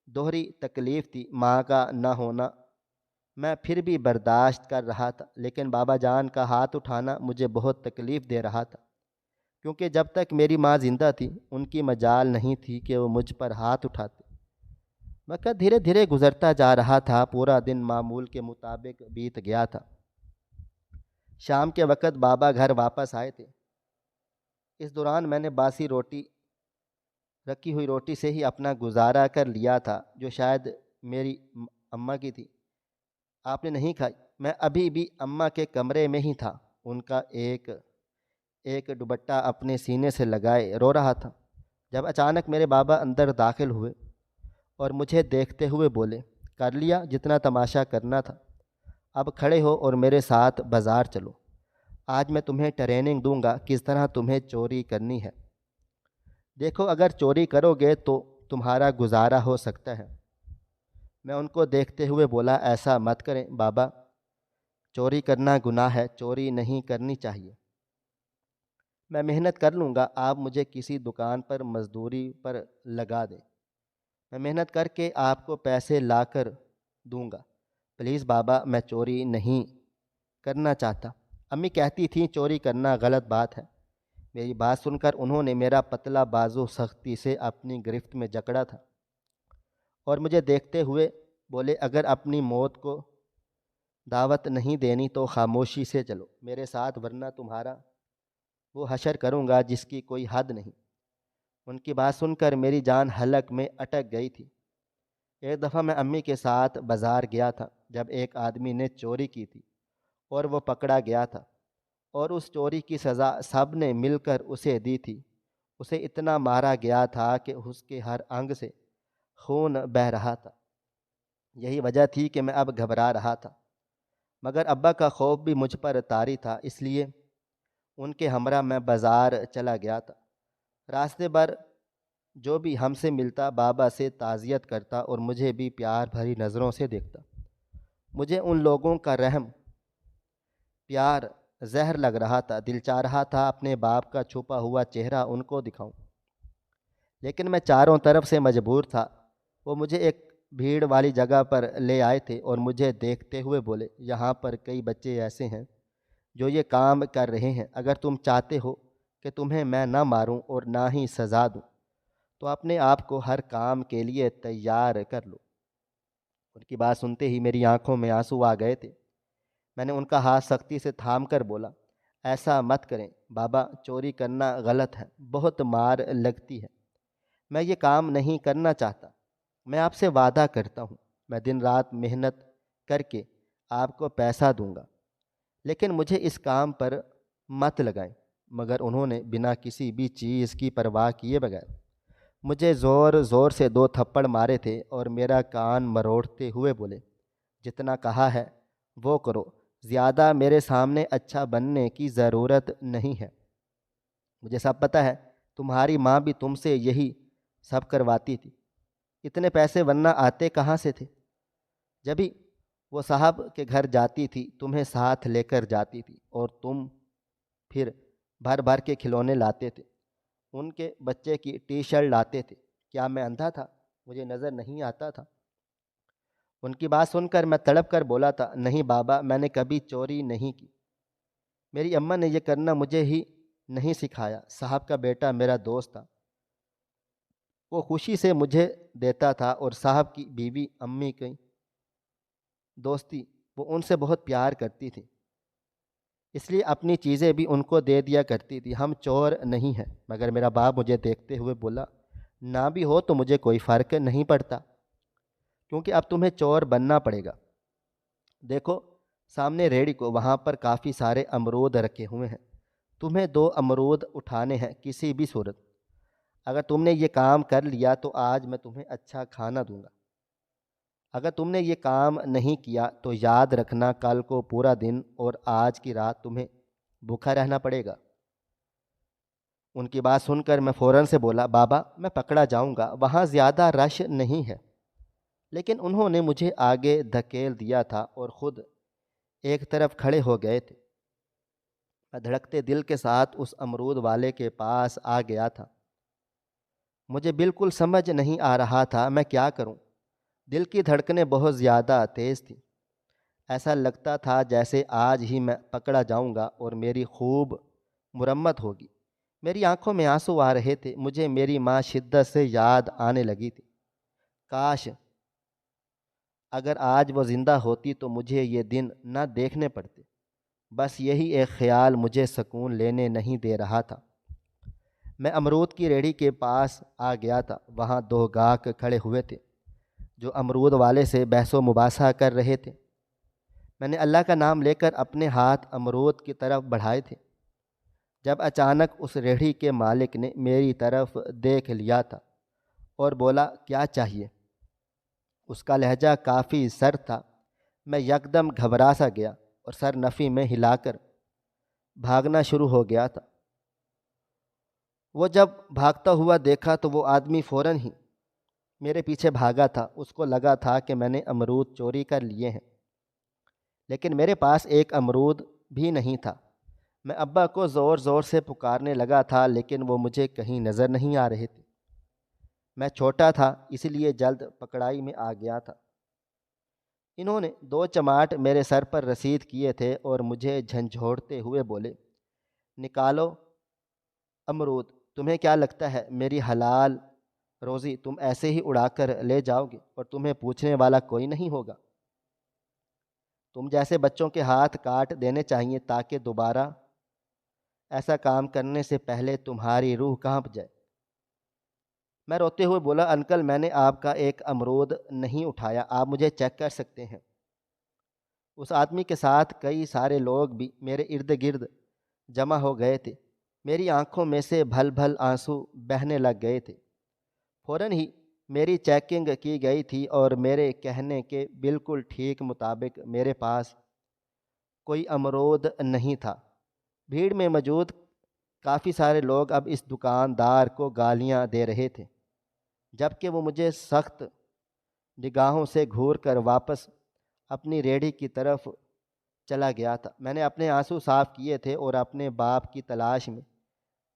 S1: دوہری تکلیف تھی ماں کا نہ ہونا، میں پھر بھی برداشت کر رہا تھا، لیکن بابا جان کا ہاتھ اٹھانا مجھے بہت تکلیف دے رہا تھا، کیونکہ جب تک میری ماں زندہ تھی ان کی مجال نہیں تھی کہ وہ مجھ پر ہاتھ اٹھاتے۔ وقت دھیرے دھیرے گزرتا جا رہا تھا، پورا دن معمول کے مطابق بیت گیا تھا۔ شام کے وقت بابا گھر واپس آئے تھے۔ اس دوران میں نے باسی روٹی رکھی ہوئی روٹی سے ہی اپنا گزارا کر لیا تھا، جو شاید میری اماں کی تھی۔ آپ نے نہیں کھائی؟ میں ابھی بھی اماں کے کمرے میں ہی تھا، ان کا ایک دوپٹہ اپنے سینے سے لگائے رو رہا تھا، جب اچانک میرے بابا اندر داخل ہوئے اور مجھے دیکھتے ہوئے بولے، کر لیا جتنا تماشا کرنا تھا، اب کھڑے ہو اور میرے ساتھ بازار چلو۔ آج میں تمہیں ٹریننگ دوں گا کس طرح تمہیں چوری کرنی ہے۔ دیکھو اگر چوری کرو گے تو تمہارا گزارا ہو سکتا ہے۔ میں ان کو دیکھتے ہوئے بولا ایسا مت کریں بابا، چوری کرنا گناہ ہے، چوری نہیں کرنی چاہیے۔ میں محنت کر لوں گا، آپ مجھے کسی دکان پر مزدوری پر لگا دیں، میں محنت کر کے آپ کو پیسے لا کر دوں گا، پلیز بابا میں چوری نہیں کرنا چاہتا۔ امی کہتی تھیں چوری کرنا غلط بات ہے۔ میری بات سن کر انہوں نے میرا پتلا بازو سختی سے اپنی گرفت میں جکڑا تھا اور مجھے دیکھتے ہوئے بولے اگر اپنی موت کو دعوت نہیں دینی تو خاموشی سے چلو میرے ساتھ، ورنہ تمہارا وہ حشر کروں گا جس کی کوئی حد نہیں۔ ان کی بات سن کر میری جان حلق میں اٹک گئی تھی۔ ایک دفعہ میں امی کے ساتھ بازار گیا تھا جب ایک آدمی نے چوری کی تھی اور وہ پکڑا گیا تھا، اور اس چوری کی سزا سب نے مل کر اسے دی تھی۔ اسے اتنا مارا گیا تھا کہ اس کے ہر انگ سے خون بہہ رہا تھا۔ یہی وجہ تھی کہ میں اب گھبرا رہا تھا، مگر ابا کا خوف بھی مجھ پر طاری تھا، اس لیے ان کے ہمراہ میں بازار چلا گیا تھا۔ راستے بھر جو بھی ہم سے ملتا بابا سے تعزیت کرتا اور مجھے بھی پیار بھری نظروں سے دیکھتا۔ مجھے ان لوگوں کا رحم پیار زہر لگ رہا تھا، دل چاہ رہا تھا اپنے باپ کا چھپا ہوا چہرہ ان کو دکھاؤں، لیکن میں چاروں طرف سے مجبور تھا۔ وہ مجھے ایک بھیڑ والی جگہ پر لے آئے تھے اور مجھے دیکھتے ہوئے بولے یہاں پر کئی بچے ایسے ہیں جو یہ کام کر رہے ہیں، اگر تم چاہتے ہو کہ تمہیں میں نہ ماروں اور نہ ہی سزا دوں تو اپنے آپ کو ہر کام کے لیے تیار کر لو۔ ان کی بات سنتے ہی میری آنکھوں میں آنسو آ گئے تھے۔ میں نے ان کا ہاتھ سختی سے تھام کر بولا ایسا مت کریں بابا، چوری کرنا غلط ہے، بہت مار لگتی ہے، میں یہ کام نہیں کرنا چاہتا۔ میں آپ سے وعدہ کرتا ہوں میں دن رات محنت کر کے آپ کو پیسہ دوں گا، لیکن مجھے اس کام پر مت لگائیں۔ مگر انہوں نے بنا کسی بھی چیز کی پرواہ کیے بغیر مجھے زور زور سے 2 تھپڑ مارے تھے اور میرا کان مروڑتے ہوئے بولے جتنا کہا ہے وہ کرو، زیادہ میرے سامنے اچھا بننے کی ضرورت نہیں ہے، مجھے سب پتہ ہے، تمہاری ماں بھی تم سے یہی سب کرواتی تھی، اتنے پیسے ورنہ آتے کہاں سے تھے؟ جبھی وہ صاحب کے گھر جاتی تھی تمہیں ساتھ لے کر جاتی تھی اور تم پھر بھر بھر کے کھلونے لاتے تھے، ان کے بچے کی ٹی شرٹ لاتے تھے، کیا میں اندھا تھا؟ مجھے نظر نہیں آتا تھا؟ ان کی بات سن کر میں تڑپ کر بولا تھا نہیں بابا، میں نے کبھی چوری نہیں کی، میری اماں نے یہ کرنا مجھے ہی نہیں سکھایا، صاحب کا بیٹا میرا دوست تھا، وہ خوشی سے مجھے دیتا تھا، اور صاحب کی بیوی امی کی دوستی، وہ ان سے بہت پیار کرتی تھی، اس لیے اپنی چیزیں بھی ان کو دے دیا کرتی تھی، ہم چور نہیں ہیں۔ مگر میرا باپ مجھے دیکھتے ہوئے بولا نہ بھی ہو تو مجھے کوئی فرق نہیں پڑتا، کیونکہ اب تمہیں چور بننا پڑے گا۔ دیکھو سامنے ریڑھی کو، وہاں پر کافی سارے امرود رکھے ہوئے ہیں، تمہیں 2 امرود اٹھانے ہیں کسی بھی صورت، اگر تم نے یہ کام کر لیا تو آج میں تمہیں اچھا کھانا دوں گا، اگر تم نے یہ کام نہیں کیا تو یاد رکھنا کل کو پورا دن اور آج کی رات تمہیں بھوکا رہنا پڑے گا۔ ان کی بات سن کر میں فوراً سے بولا بابا میں پکڑا جاؤں گا، وہاں زیادہ رش نہیں ہے، لیکن انہوں نے مجھے آگے دھکیل دیا تھا اور خود ایک طرف کھڑے ہو گئے تھے۔ میں دھڑکتے دل کے ساتھ اس امرود والے کے پاس آ گیا تھا، مجھے بالکل سمجھ نہیں آ رہا تھا میں کیا کروں، دل کی دھڑکنیں بہت زیادہ تیز تھیں، ایسا لگتا تھا جیسے آج ہی میں پکڑا جاؤں گا اور میری خوب مرمت ہوگی۔ میری آنکھوں میں آنسو آ رہے تھے، مجھے میری ماں شدت سے یاد آنے لگی تھی، کاش اگر آج وہ زندہ ہوتی تو مجھے یہ دن نہ دیکھنے پڑتے، بس یہی ایک خیال مجھے سکون لینے نہیں دے رہا تھا۔ میں امرود کی ریڑھی کے پاس آ گیا تھا، وہاں 2 گاہک کھڑے ہوئے تھے جو امرود والے سے بحث و مباحثہ کر رہے تھے۔ میں نے اللہ کا نام لے کر اپنے ہاتھ امرود کی طرف بڑھائے تھے جب اچانک اس ریڑھی کے مالک نے میری طرف دیکھ لیا تھا اور بولا کیا چاہیے؟ اس کا لہجہ کافی سرد تھا۔ میں یکدم گھبرا سا گیا اور سر نفی میں ہلا کر بھاگنا شروع ہو گیا تھا۔ وہ جب بھاگتا ہوا دیکھا تو وہ آدمی فوراً ہی میرے پیچھے بھاگا تھا۔ اس کو لگا تھا کہ میں نے امرود چوری کر لیے ہیں، لیکن میرے پاس ایک امرود بھی نہیں تھا۔ میں ابا کو زور زور سے پکارنے لگا تھا، لیکن وہ مجھے کہیں نظر نہیں آ رہے تھے۔ میں چھوٹا تھا، اس لیے جلد پکڑائی میں آ گیا تھا۔ انہوں نے 2 چماٹ میرے سر پر رسید کیے تھے اور مجھے جھنجھوڑتے ہوئے بولے، نکالو امرود، تمہیں کیا لگتا ہے میری حلال روزی تم ایسے ہی اڑا کر لے جاؤ گے اور تمہیں پوچھنے والا کوئی نہیں ہوگا؟ تم جیسے بچوں کے ہاتھ کاٹ دینے چاہیے تاکہ دوبارہ ایسا کام کرنے سے پہلے تمہاری روح کانپ جائے۔ میں روتے ہوئے بولا، انکل میں نے آپ کا ایک امرود نہیں اٹھایا، آپ مجھے چیک کر سکتے ہیں۔ اس آدمی کے ساتھ کئی سارے لوگ بھی میرے ارد گرد جمع ہو گئے تھے۔ میری آنکھوں میں سے بھل بھل آنسو بہنے لگ گئے تھے۔ فوراً ہی میری چیکنگ کی گئی تھی اور میرے کہنے کے بالکل ٹھیک مطابق میرے پاس کوئی امرود نہیں تھا۔ بھیڑ میں موجود کافی سارے لوگ اب اس دکاندار کو گالیاں دے رہے تھے، جبکہ وہ مجھے سخت نگاہوں سے گھور کر واپس اپنی ریڑھی کی طرف چلا گیا تھا۔ میں نے اپنے آنسو صاف کیے تھے اور اپنے باپ کی تلاش میں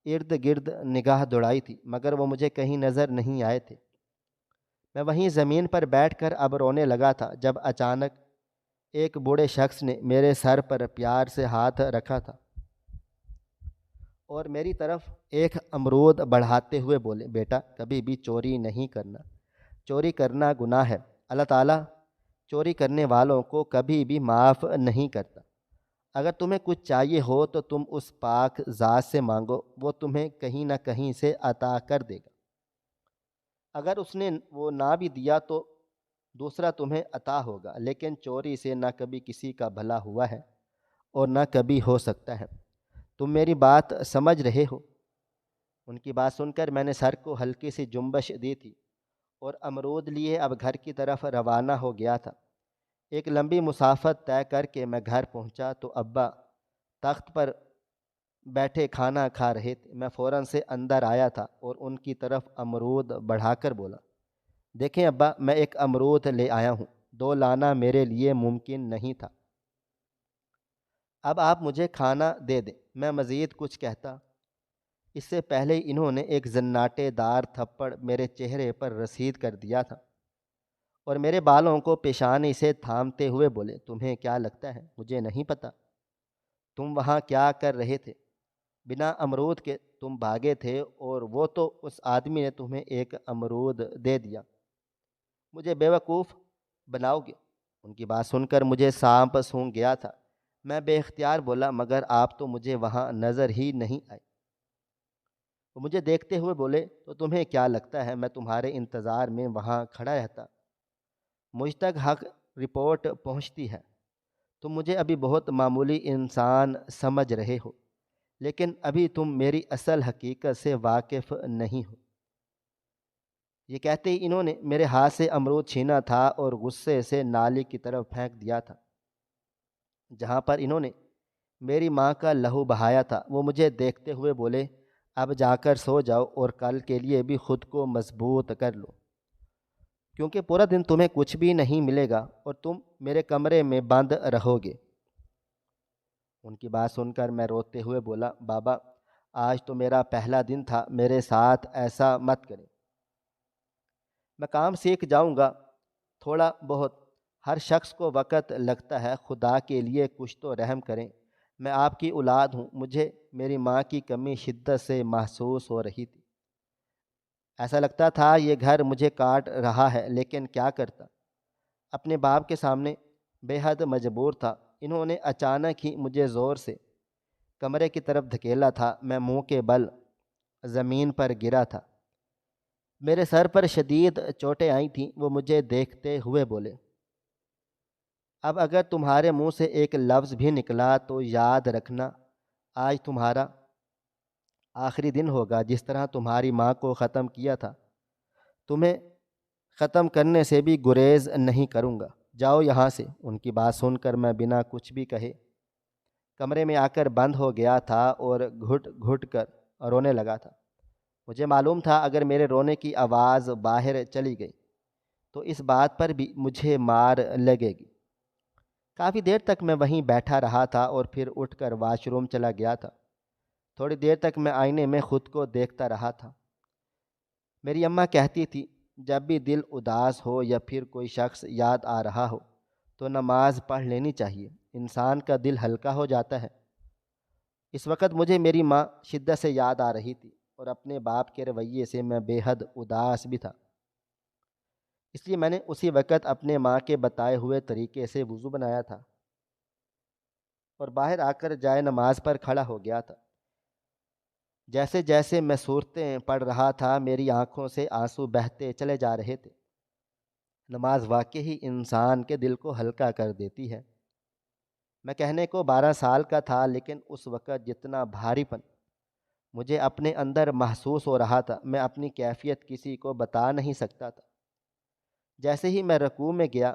S1: ارد گرد نگاہ دوڑائی تھی، مگر وہ مجھے کہیں نظر نہیں آئے تھے۔ میں وہیں زمین پر بیٹھ کر اب رونے لگا تھا جب اچانک ایک بوڑھے شخص نے میرے سر پر پیار سے ہاتھ رکھا تھا اور میری طرف ایک امرود بڑھاتے ہوئے بولے، بیٹا کبھی بھی چوری نہیں کرنا، چوری کرنا گناہ ہے، اللہ تعالیٰ چوری کرنے والوں کو کبھی بھی معاف نہیں کرتا۔ اگر تمہیں کچھ چاہیے ہو تو تم اس پاک ذات سے مانگو، وہ تمہیں کہیں نہ کہیں سے عطا کر دے گا۔ اگر اس نے وہ نہ بھی دیا تو دوسرا تمہیں عطا ہوگا، لیکن چوری سے نہ کبھی کسی کا بھلا ہوا ہے اور نہ کبھی ہو سکتا ہے۔ تم میری بات سمجھ رہے ہو؟ ان کی بات سن کر میں نے سر کو ہلکی سی جنبش دی تھی اور امرود لیے اب گھر کی طرف روانہ ہو گیا تھا۔ ایک لمبی مسافت طے کر کے میں گھر پہنچا تو ابا تخت پر بیٹھے کھانا کھا رہے تھے۔ میں فوراً سے اندر آیا تھا اور ان کی طرف امرود بڑھا کر بولا، دیکھیں ابا میں ایک امرود لے آیا ہوں، 2 لانا میرے لیے ممکن نہیں تھا، اب آپ مجھے کھانا دے دیں۔ میں مزید کچھ کہتا اس سے پہلے انہوں نے ایک زناٹے دار تھپڑ میرے چہرے پر رسید کر دیا تھا اور میرے بالوں کو پیشانی سے تھامتے ہوئے بولے، تمہیں کیا لگتا ہے مجھے نہیں پتا تم وہاں کیا کر رہے تھے؟ بنا امرود کے تم بھاگے تھے اور وہ تو اس آدمی نے تمہیں ایک امرود دے دیا، مجھے بیوقوف بناؤ گے؟ ان کی بات سن کر مجھے سانپ سونگھ گیا تھا۔ میں بے اختیار بولا، مگر آپ تو مجھے وہاں نظر ہی نہیں آئے۔ وہ مجھے دیکھتے ہوئے بولے، تو تمہیں کیا لگتا ہے میں تمہارے انتظار میں وہاں کھڑا رہتا؟ مجھ تک حق رپورٹ پہنچتی ہے، تم مجھے ابھی بہت معمولی انسان سمجھ رہے ہو، لیکن ابھی تم میری اصل حقیقت سے واقف نہیں ہو۔ یہ کہتے ہی انہوں نے میرے ہاتھ سے امرود چھینا تھا اور غصے سے نالی کی طرف پھینک دیا تھا جہاں پر انہوں نے میری ماں کا لہو بہایا تھا۔ وہ مجھے دیکھتے ہوئے بولے، اب جا کر سو جاؤ اور کل کے لیے بھی خود کو مضبوط کر لو، کیونکہ پورا دن تمہیں کچھ بھی نہیں ملے گا اور تم میرے کمرے میں بند رہو گے۔ ان کی بات سن کر میں روتے ہوئے بولا، بابا آج تو میرا پہلا دن تھا، میرے ساتھ ایسا مت کریں، میں کام سیکھ جاؤں گا، تھوڑا بہت ہر شخص کو وقت لگتا ہے، خدا کے لیے کچھ تو رحم کریں، میں آپ کی اولاد ہوں۔ مجھے میری ماں کی کمی شدت سے محسوس ہو رہی تھی، ایسا لگتا تھا یہ گھر مجھے کاٹ رہا ہے، لیکن کیا کرتا، اپنے باپ کے سامنے بے حد مجبور تھا۔ انہوں نے اچانک ہی مجھے زور سے کمرے کی طرف دھکیلا تھا، میں منہ کے بل زمین پر گرا تھا، میرے سر پر شدید چوٹیں آئی تھیں۔ وہ مجھے دیکھتے ہوئے بولے، اب اگر تمہارے منہ سے ایک لفظ بھی نکلا تو یاد رکھنا آج تمہارا آخری دن ہوگا، جس طرح تمہاری ماں کو ختم کیا تھا تمہیں ختم کرنے سے بھی گریز نہیں کروں گا، جاؤ یہاں سے۔ ان کی بات سن کر میں بنا کچھ بھی کہے کمرے میں آ کر بند ہو گیا تھا اور گھٹ گھٹ کر رونے لگا تھا۔ مجھے معلوم تھا اگر میرے رونے کی آواز باہر چلی گئی تو اس بات پر بھی مجھے مار لگے گی۔ کافی دیر تک میں وہیں بیٹھا رہا تھا اور پھر اٹھ کر واش روم چلا گیا تھا۔ تھوڑی دیر تک میں آئینے میں خود کو دیکھتا رہا تھا۔ میری اماں کہتی تھی جب بھی دل اداس ہو یا پھر کوئی شخص یاد آ رہا ہو تو نماز پڑھ لینی چاہیے، انسان کا دل ہلکا ہو جاتا ہے۔ اس وقت مجھے میری ماں شدت سے یاد آ رہی تھی اور اپنے باپ کے رویے سے میں بے حد اداس بھی تھا۔ اس لیے میں نے اسی وقت اپنے ماں کے بتائے ہوئے طریقے سے وضو بنایا تھا اور باہر آ کر جائے نماز پر کھڑا ہو گیا تھا۔ جیسے جیسے میں صورتیں پڑھ رہا تھا میری آنکھوں سے آنسو بہتے چلے جا رہے تھے۔ نماز واقعی انسان کے دل کو ہلکا کر دیتی ہے۔ میں کہنے کو 12 سال کا تھا لیکن اس وقت جتنا بھاری پن مجھے اپنے اندر محسوس ہو رہا تھا میں اپنی کیفیت کسی کو بتا نہیں سکتا تھا۔ جیسے ہی میں رکوع میں گیا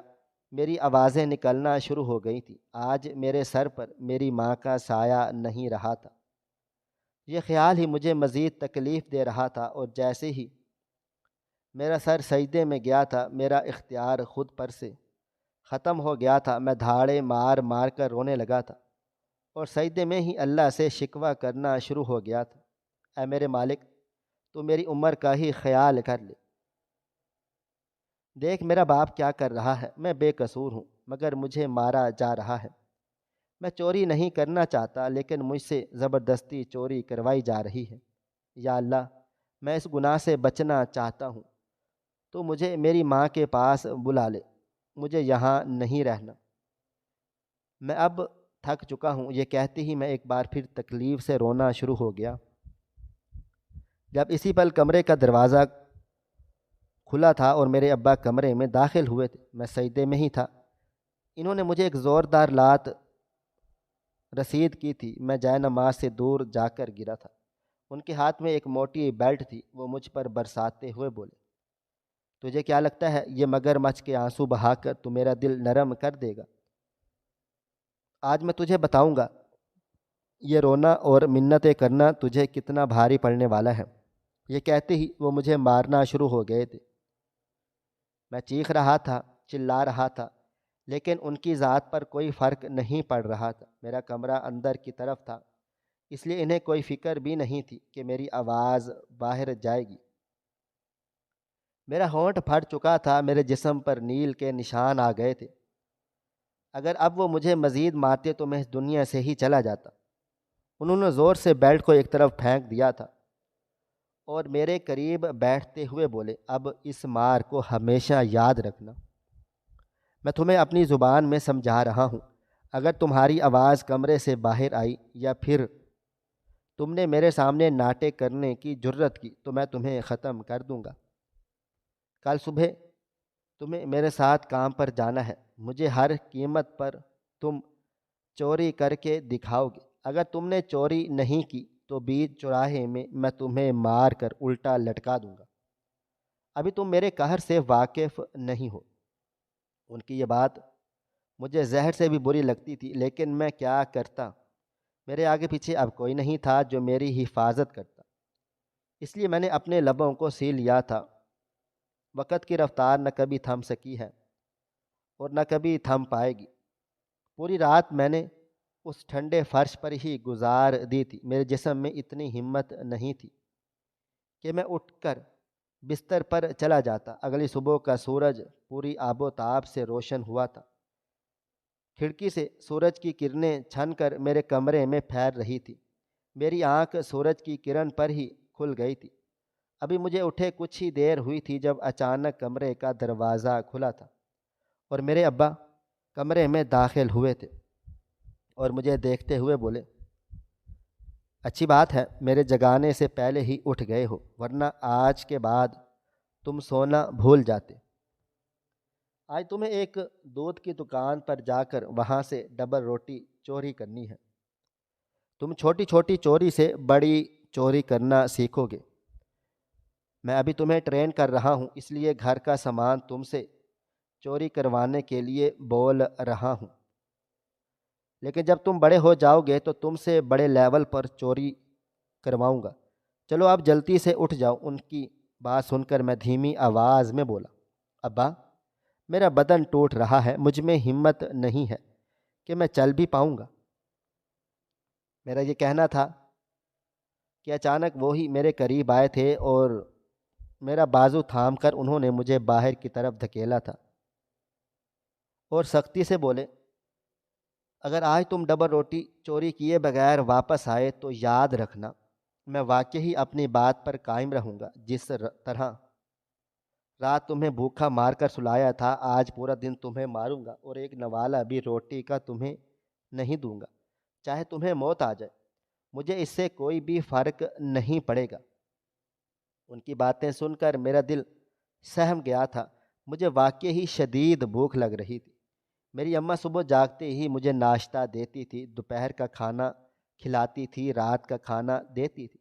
S1: میری آوازیں نکلنا شروع ہو گئی تھیں۔ آج میرے سر پر میری ماں کا سایہ نہیں رہا تھا۔ یہ خیال ہی مجھے مزید تکلیف دے رہا تھا اور جیسے ہی میرا سر سجدے میں گیا تھا میرا اختیار خود پر سے ختم ہو گیا تھا۔ میں دھاڑے مار مار کر رونے لگا تھا اور سجدے میں ہی اللہ سے شکوہ کرنا شروع ہو گیا تھا، اے میرے مالک تو میری عمر کا ہی خیال کر لے۔ دیکھ میرا باپ کیا کر رہا ہے، میں بے قصور ہوں مگر مجھے مارا جا رہا ہے۔ میں چوری نہیں کرنا چاہتا لیکن مجھ سے زبردستی چوری کروائی جا رہی ہے۔ یا اللہ میں اس گناہ سے بچنا چاہتا ہوں تو مجھے میری ماں کے پاس بلا لے، مجھے یہاں نہیں رہنا، میں اب تھک چکا ہوں۔ یہ کہتے ہی میں ایک بار پھر تکلیف سے رونا شروع ہو گیا۔ جب اسی پل کمرے کا دروازہ کھلا تھا اور میرے ابا کمرے میں داخل ہوئے تھے۔ میں سجدے میں ہی تھا۔ انہوں نے مجھے ایک زوردار لات رسید کی تھی۔ میں جائے نماز سے دور جا کر گرا تھا۔ ان کے ہاتھ میں ایک موٹی بیلٹ تھی۔ وہ مجھ پر برساتے ہوئے بولے، تجھے کیا لگتا ہے یہ مگر مچھ کے آنسو بہا کر تو میرا دل نرم کر دے گا؟ آج میں تجھے بتاؤں گا یہ رونا اور منتیں کرنا تجھے کتنا بھاری پڑنے والا ہے۔ یہ کہتے ہی وہ مجھے مارنا شروع ہو گئے تھے۔ میں چیخ رہا تھا، چلا رہا تھا لیکن ان کی ذات پر کوئی فرق نہیں پڑ رہا تھا۔ میرا کمرہ اندر کی طرف تھا اس لیے انہیں کوئی فکر بھی نہیں تھی کہ میری آواز باہر جائے گی۔ میرا ہونٹ پھٹ چکا تھا، میرے جسم پر نیل کے نشان آ گئے تھے۔ اگر اب وہ مجھے مزید مارتے تو میں اس دنیا سے ہی چلا جاتا۔ انہوں نے زور سے بیلٹ کو ایک طرف پھینک دیا تھا اور میرے قریب بیٹھتے ہوئے بولے، اب اس مار کو ہمیشہ یاد رکھنا۔ میں تمہیں اپنی زبان میں سمجھا رہا ہوں، اگر تمہاری آواز کمرے سے باہر آئی یا پھر تم نے میرے سامنے ناٹے کرنے کی جرت کی تو میں تمہیں ختم کر دوں گا۔ کل صبح تمہیں میرے ساتھ کام پر جانا ہے۔ مجھے ہر قیمت پر تم چوری کر کے دکھاؤ گے۔ اگر تم نے چوری نہیں کی تو بیچ چوراہے میں تمہیں مار کر الٹا لٹکا دوں گا۔ ابھی تم میرے قہر سے واقف نہیں ہو۔ ان کی یہ بات مجھے زہر سے بھی بری لگتی تھی لیکن میں کیا کرتا؟ میرے آگے پیچھے اب کوئی نہیں تھا جو میری حفاظت کرتا، اس لیے میں نے اپنے لبوں کو سی لیا تھا۔ وقت کی رفتار نہ کبھی تھم سکی ہے اور نہ کبھی تھم پائے گی۔ پوری رات میں نے اس ٹھنڈے فرش پر ہی گزار دی تھی۔ میرے جسم میں اتنی ہمت نہیں تھی کہ میں اٹھ کر بستر پر چلا جاتا۔ اگلی صبح کا سورج پوری آب و تاب سے روشن ہوا تھا۔ کھڑکی سے سورج کی کرنیں چھن کر میرے کمرے میں پھیل رہی تھی۔ میری آنکھ سورج کی کرن پر ہی کھل گئی تھی۔ ابھی مجھے اٹھے کچھ ہی دیر ہوئی تھی جب اچانک کمرے کا دروازہ کھلا تھا اور میرے ابا کمرے میں داخل ہوئے تھے اور مجھے دیکھتے ہوئے بولے، اچھی بات ہے میرے جگانے سے پہلے ہی اٹھ گئے ہو، ورنہ آج کے بعد تم سونا بھول جاتے۔ آج تمہیں ایک دودھ کی دکان پر جا کر وہاں سے ڈبل روٹی چوری کرنی ہے۔ تم چھوٹی چھوٹی چوری سے بڑی چوری کرنا سیکھو گے۔ میں ابھی تمہیں ٹرین کر رہا ہوں، اس لیے گھر کا سامان تم سے چوری کروانے کے لیے بول رہا ہوں، لیکن جب تم بڑے ہو جاؤ گے تو تم سے بڑے لیول پر چوری کرواؤں گا۔ چلو آپ جلدی سے اٹھ جاؤ۔ ان کی بات سن کر میں دھیمی آواز میں بولا، ابا میرا بدن ٹوٹ رہا ہے، مجھ میں ہمت نہیں ہے کہ میں چل بھی پاؤں گا۔ میرا یہ کہنا تھا کہ اچانک وہی میرے قریب آئے تھے اور میرا بازو تھام کر انہوں نے مجھے باہر کی طرف دھکیلا تھا اور سختی سے بولے، اگر آج تم ڈبل روٹی چوری کیے بغیر واپس آئے تو یاد رکھنا میں واقعی اپنی بات پر قائم رہوں گا۔ جس طرح رات تمہیں بھوکا مار کر سلایا تھا، آج پورا دن تمہیں ماروں گا اور ایک نوالا بھی روٹی کا تمہیں نہیں دوں گا، چاہے تمہیں موت آ جائے، مجھے اس سے کوئی بھی فرق نہیں پڑے گا۔ ان کی باتیں سن کر میرا دل سہم گیا تھا۔ مجھے واقعی شدید بھوک لگ رہی تھی۔ میری اماں صبح جاگتے ہی مجھے ناشتہ دیتی تھی، دوپہر کا کھانا کھلاتی تھی، رات کا کھانا دیتی تھی۔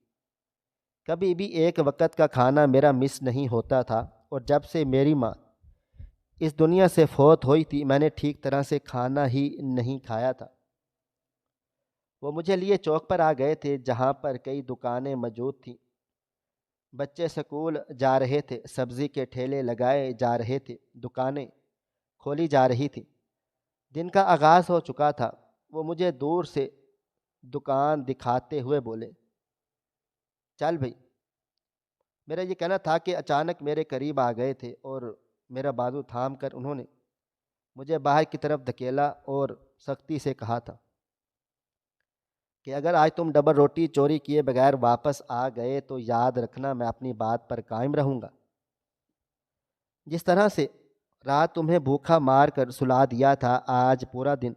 S1: کبھی بھی ایک وقت کا کھانا میرا مس نہیں ہوتا تھا، اور جب سے میری ماں اس دنیا سے فوت ہوئی تھی میں نے ٹھیک طرح سے کھانا ہی نہیں کھایا تھا۔ وہ مجھے لیے چوک پر آ گئے تھے جہاں پر کئی دکانیں موجود تھیں۔ بچے سکول جا رہے تھے، سبزی کے ٹھیلے لگائے جا رہے تھے، دکانیں کھولی جا رہی تھی۔ دن کا آغاز ہو چکا تھا۔ وہ مجھے دور سے دکان دکھاتے ہوئے بولے، چل بھائی۔ میرا یہ کہنا تھا کہ اچانک میرے قریب آ گئے تھے اور میرا بازو تھام کر انہوں نے مجھے باہر کی طرف دھکیلا اور سختی سے کہا تھا کہ اگر آج تم ڈبل روٹی چوری کیے بغیر واپس آ گئے تو یاد رکھنا میں اپنی بات پر قائم رہوں گا۔ جس طرح سے رات تمہیں بھوکا مار کر سلا دیا تھا، آج پورا دن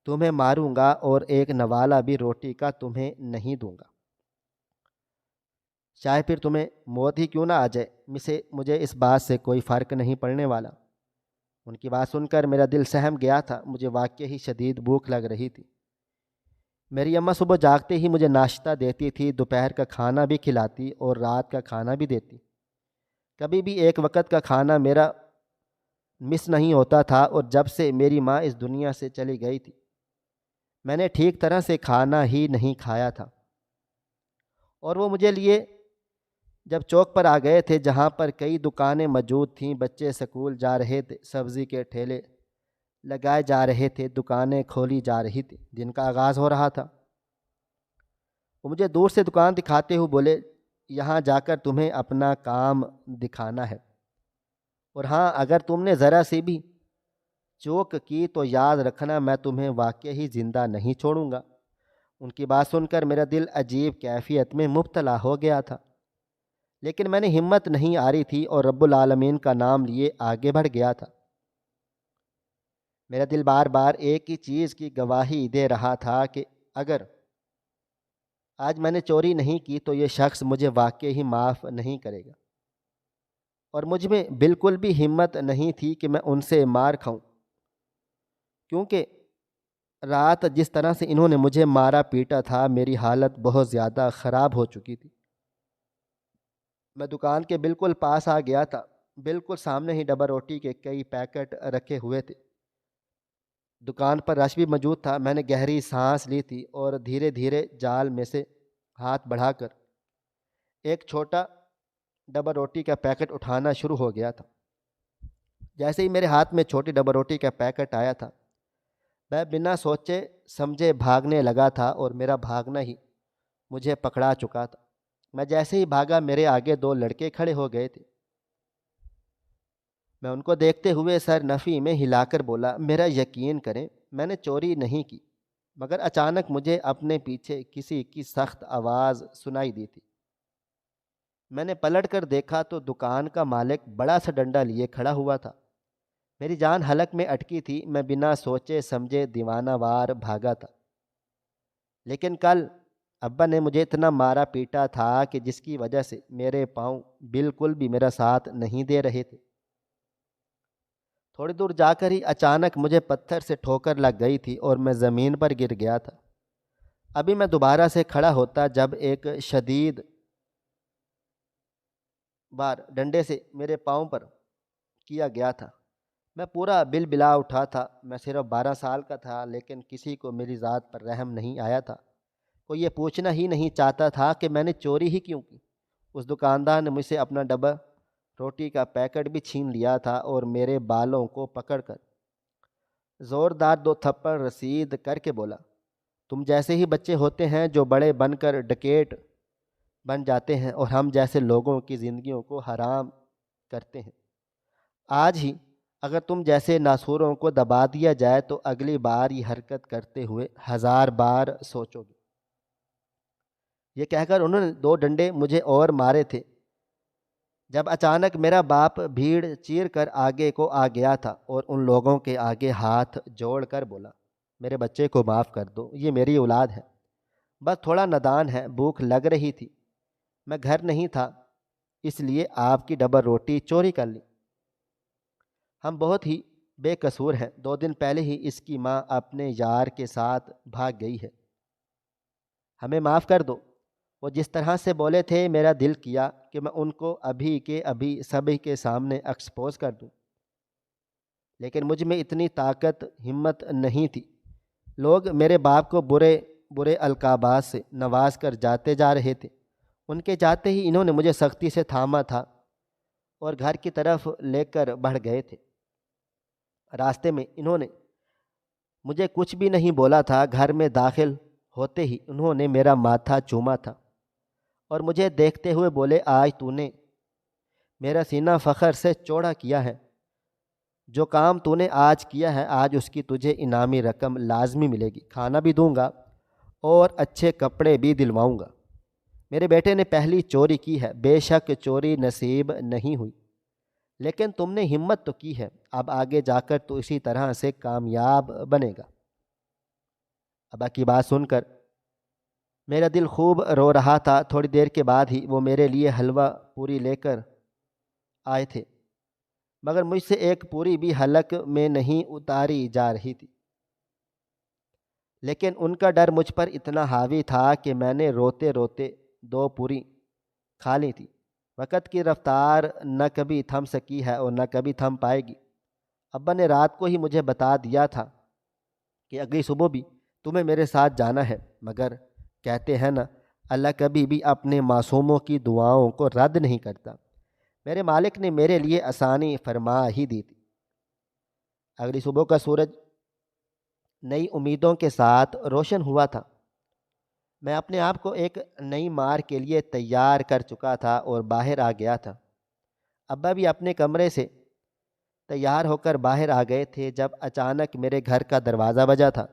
S1: تمہیں ماروں گا اور ایک نوالا بھی روٹی کا تمہیں نہیں دوں گا، چاہے پھر تمہیں موت ہی کیوں نہ آ جائے، مجھے اس بات سے کوئی فرق نہیں پڑنے والا۔ ان کی بات سن کر میرا دل سہم گیا تھا۔ مجھے واقعی شدید بھوک لگ رہی تھی۔ میری اماں صبح جاگتے ہی مجھے ناشتہ دیتی تھی، دوپہر کا کھانا بھی کھلاتی اور رات کا کھانا بھی دیتی۔ کبھی بھی ایک وقت کا کھانا میرا مس نہیں ہوتا تھا، اور جب سے میری ماں اس دنیا سے چلی گئی تھی میں نے ٹھیک طرح سے کھانا ہی نہیں کھایا تھا۔ اور وہ مجھے لیے جب چوک پر آ گئے تھے جہاں پر کئی دکانیں موجود تھیں، بچے سکول جا رہے تھے، سبزی کے ٹھیلے لگائے جا رہے تھے، دکانیں کھولی جا رہی تھی، دن کا آغاز ہو رہا تھا۔ وہ مجھے دور سے دکان دکھاتے ہوئے بولے، یہاں جا کر تمہیں اپنا کام دکھانا ہے، اور ہاں اگر تم نے ذرا سی بھی چوک کی تو یاد رکھنا میں تمہیں واقعی زندہ نہیں چھوڑوں گا۔ ان کی بات سن کر میرا دل عجیب کیفیت میں مبتلا ہو گیا تھا، لیکن میں نے ہمت نہیں آ رہی تھی اور رب العالمین کا نام لیے آگے بڑھ گیا تھا۔ میرا دل بار بار ایک ہی چیز کی گواہی دے رہا تھا کہ اگر آج میں نے چوری نہیں کی تو یہ شخص مجھے واقعی معاف نہیں کرے گا، اور مجھ میں بالکل بھی ہمت نہیں تھی کہ میں ان سے مار کھاؤں، کیونکہ رات جس طرح سے انہوں نے مجھے مارا پیٹا تھا میری حالت بہت زیادہ خراب ہو چکی تھی۔ میں دکان کے بالکل پاس آ گیا تھا، بالکل سامنے ہی ڈبل روٹی کے کئی پیکٹ رکھے ہوئے تھے، دکان پر رش بھی موجود تھا۔ میں نے گہری سانس لی تھی اور دھیرے دھیرے جال میں سے ہاتھ بڑھا کر ایک چھوٹا ڈبل روٹی کا پیکٹ اٹھانا شروع ہو گیا تھا۔ جیسے ہی میرے ہاتھ میں چھوٹی ڈبل روٹی کا پیکٹ آیا تھا میں بنا سوچے سمجھے بھاگنے لگا تھا، اور میرا بھاگنا ہی مجھے پکڑا چکا تھا۔ میں جیسے ہی بھاگا میرے آگے دو لڑکے کھڑے ہو گئے تھے۔ میں ان کو دیکھتے ہوئے سر نفی میں ہلا کر بولا، میرا یقین کریں میں نے چوری نہیں کی، مگر اچانک مجھے اپنے پیچھے کسی کی سخت آواز سنائی دی تھی۔ میں نے پلٹ کر دیکھا تو دکان کا مالک بڑا سا ڈنڈا لیے کھڑا ہوا تھا۔ میری جان حلق میں اٹکی تھی۔ میں بنا سوچے سمجھے دیوانہ وار بھاگا تھا، لیکن کل ابا نے مجھے اتنا مارا پیٹا تھا کہ جس کی وجہ سے میرے پاؤں بالکل بھی میرا ساتھ نہیں دے رہے تھے۔ تھوڑی دور جا کر ہی اچانک مجھے پتھر سے ٹھوکر لگ گئی تھی اور میں زمین پر گر گیا تھا۔ ابھی میں دوبارہ سے کھڑا ہوتا جب ایک شدید بار ڈنڈے سے میرے پاؤں پر کیا گیا تھا۔ میں پورا بل بلا اٹھا تھا۔ میں صرف 12 سال کا تھا، لیکن کسی کو میری ذات پر رحم نہیں آیا تھا۔ کوئی یہ پوچھنا ہی نہیں چاہتا تھا کہ میں نے چوری ہی کیوں کی۔ اس دکاندار نے مجھ سے اپنا ڈبہ روٹی کا پیکٹ بھی چھین لیا تھا اور میرے بالوں کو پکڑ کر زوردار 2 تھپڑ رسید کر کے بولا، تم جیسے ہی بچے ہوتے ہیں جو بڑے بن کر ڈکیٹ بن جاتے ہیں اور ہم جیسے لوگوں کی زندگیوں کو حرام کرتے ہیں۔ آج ہی اگر تم جیسے ناسوروں کو دبا دیا جائے تو اگلی بار یہ حرکت کرتے ہوئے 1000 بار سوچو گے۔ یہ کہہ کر انہوں نے 2 ڈنڈے مجھے اور مارے تھے جب اچانک میرا باپ بھیڑ چیر کر آگے کو آ گیا تھا اور ان لوگوں کے آگے ہاتھ جوڑ کر بولا، میرے بچے کو معاف کر دو، یہ میری اولاد ہے، بس تھوڑا نادان ہے، بھوک لگ رہی تھی، میں گھر نہیں تھا، اس لیے آپ کی ڈبل روٹی چوری کر لی۔ ہم بہت ہی بے قصور ہیں، 2 دن پہلے ہی اس کی ماں اپنے یار کے ساتھ بھاگ گئی ہے، ہمیں معاف کر دو۔ وہ جس طرح سے بولے تھے میرا دل کیا کہ میں ان کو ابھی کے ابھی سبھی کے سامنے ایکسپوز کر دوں، لیکن مجھ میں اتنی طاقت ہمت نہیں تھی۔ لوگ میرے باپ کو برے برے القابات سے نواز کر جاتے جا رہے تھے، ان کے جاتے ہی انہوں نے مجھے سختی سے تھاما تھا اور گھر کی طرف لے کر بڑھ گئے تھے۔ راستے میں انہوں نے مجھے کچھ بھی نہیں بولا تھا، گھر میں داخل ہوتے ہی انہوں نے میرا ماتھا چوما تھا اور مجھے دیکھتے ہوئے بولے، آج تو نے میرا سینہ فخر سے چوڑا کیا ہے، جو کام تو نے آج کیا ہے آج اس کی تجھے انعامی رقم لازمی ملے گی، کھانا بھی دوں گا اور اچھے کپڑے بھی دلواؤں گا۔ میرے بیٹے نے پہلی چوری کی ہے، بے شک چوری نصیب نہیں ہوئی، لیکن تم نے ہمت تو کی ہے، اب آگے جا کر تو اسی طرح سے کامیاب بنے گا۔ ابا کی بات سن کر میرا دل خوب رو رہا تھا۔ تھوڑی دیر کے بعد ہی وہ میرے لیے حلوہ پوری لے کر آئے تھے، مگر مجھ سے ایک پوری بھی حلق میں نہیں اتاری جا رہی تھی، لیکن ان کا ڈر مجھ پر اتنا حاوی تھا کہ میں نے روتے روتے 2 پوری کھا لی تھی۔ وقت کی رفتار نہ کبھی تھم سکی ہے اور نہ کبھی تھم پائے گی۔ ابا نے رات کو ہی مجھے بتا دیا تھا کہ اگلی صبح بھی تمہیں میرے ساتھ جانا ہے، مگر کہتے ہیں نا، اللہ کبھی بھی اپنے معصوموں کی دعاؤں کو رد نہیں کرتا۔ میرے مالک نے میرے لیے آسانی فرما ہی دی تھی۔ اگلی صبح کا سورج نئی امیدوں کے ساتھ روشن ہوا تھا۔ میں اپنے آپ کو ایک نئی مار کے لیے تیار کر چکا تھا اور باہر آ گیا تھا۔ ابا بھی اپنے کمرے سے تیار ہو کر باہر آ گئے تھے جب اچانک میرے گھر کا دروازہ بجا تھا۔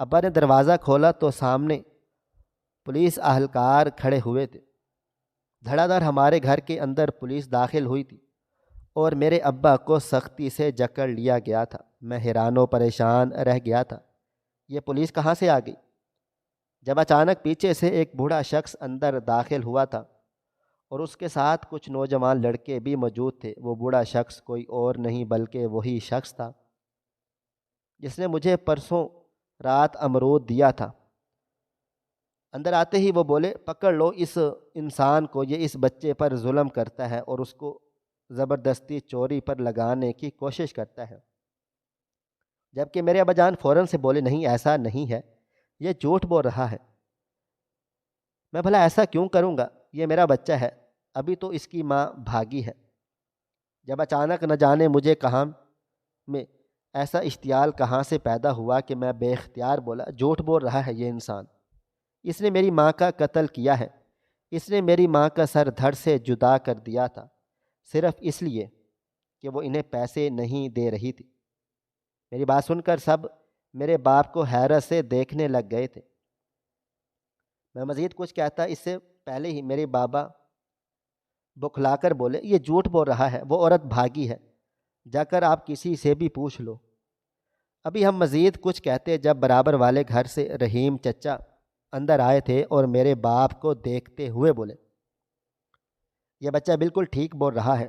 S1: ابا نے دروازہ کھولا تو سامنے پولیس اہلکار کھڑے ہوئے تھے۔ دھڑا دھڑ ہمارے گھر کے اندر پولیس داخل ہوئی تھی اور میرے ابا کو سختی سے جکڑ لیا گیا تھا۔ میں حیران و پریشان رہ گیا تھا، یہ پولیس کہاں سے آ گئی؟ جب اچانک پیچھے سے ایک بوڑھا شخص اندر داخل ہوا تھا اور اس کے ساتھ کچھ نوجوان لڑکے بھی موجود تھے۔ وہ بوڑھا شخص کوئی اور نہیں بلکہ وہی شخص تھا جس نے مجھے پرسوں رات امرود دیا تھا۔ اندر آتے ہی وہ بولے، پکڑ لو اس انسان کو، یہ اس بچے پر ظلم کرتا ہے اور اس کو زبردستی چوری پر لگانے کی کوشش کرتا ہے۔ جبکہ میرے ابا جان فوراً سے بولے، نہیں ایسا نہیں ہے، یہ جھوٹ بول رہا ہے۔ میں بھلا ایسا کیوں کروں گا، یہ میرا بچہ ہے، ابھی تو اس کی ماں بھاگی ہے۔ جب اچانک نہ جانے مجھے کہاں میں ایسا اشتعال کہاں سے پیدا ہوا کہ میں بے اختیار بولا، جھوٹ بول رہا ہے یہ انسان، اس نے میری ماں کا قتل کیا ہے، اس نے میری ماں کا سر دھڑ سے جدا کر دیا تھا صرف اس لیے کہ وہ انہیں پیسے نہیں دے رہی تھی۔ میری بات سن کر سب میرے باپ کو حیرت سے دیکھنے لگ گئے تھے۔ میں مزید کچھ کہتا اس سے پہلے ہی میرے بابا بکھلا کر بولے، یہ جھوٹ بول رہا ہے، وہ عورت بھاگی ہے، جا کر آپ کسی سے بھی پوچھ لو۔ ابھی ہم مزید کچھ کہتے جب برابر والے گھر سے رحیم چچا اندر آئے تھے اور میرے باپ کو دیکھتے ہوئے بولے، یہ بچہ بالکل ٹھیک بول رہا ہے،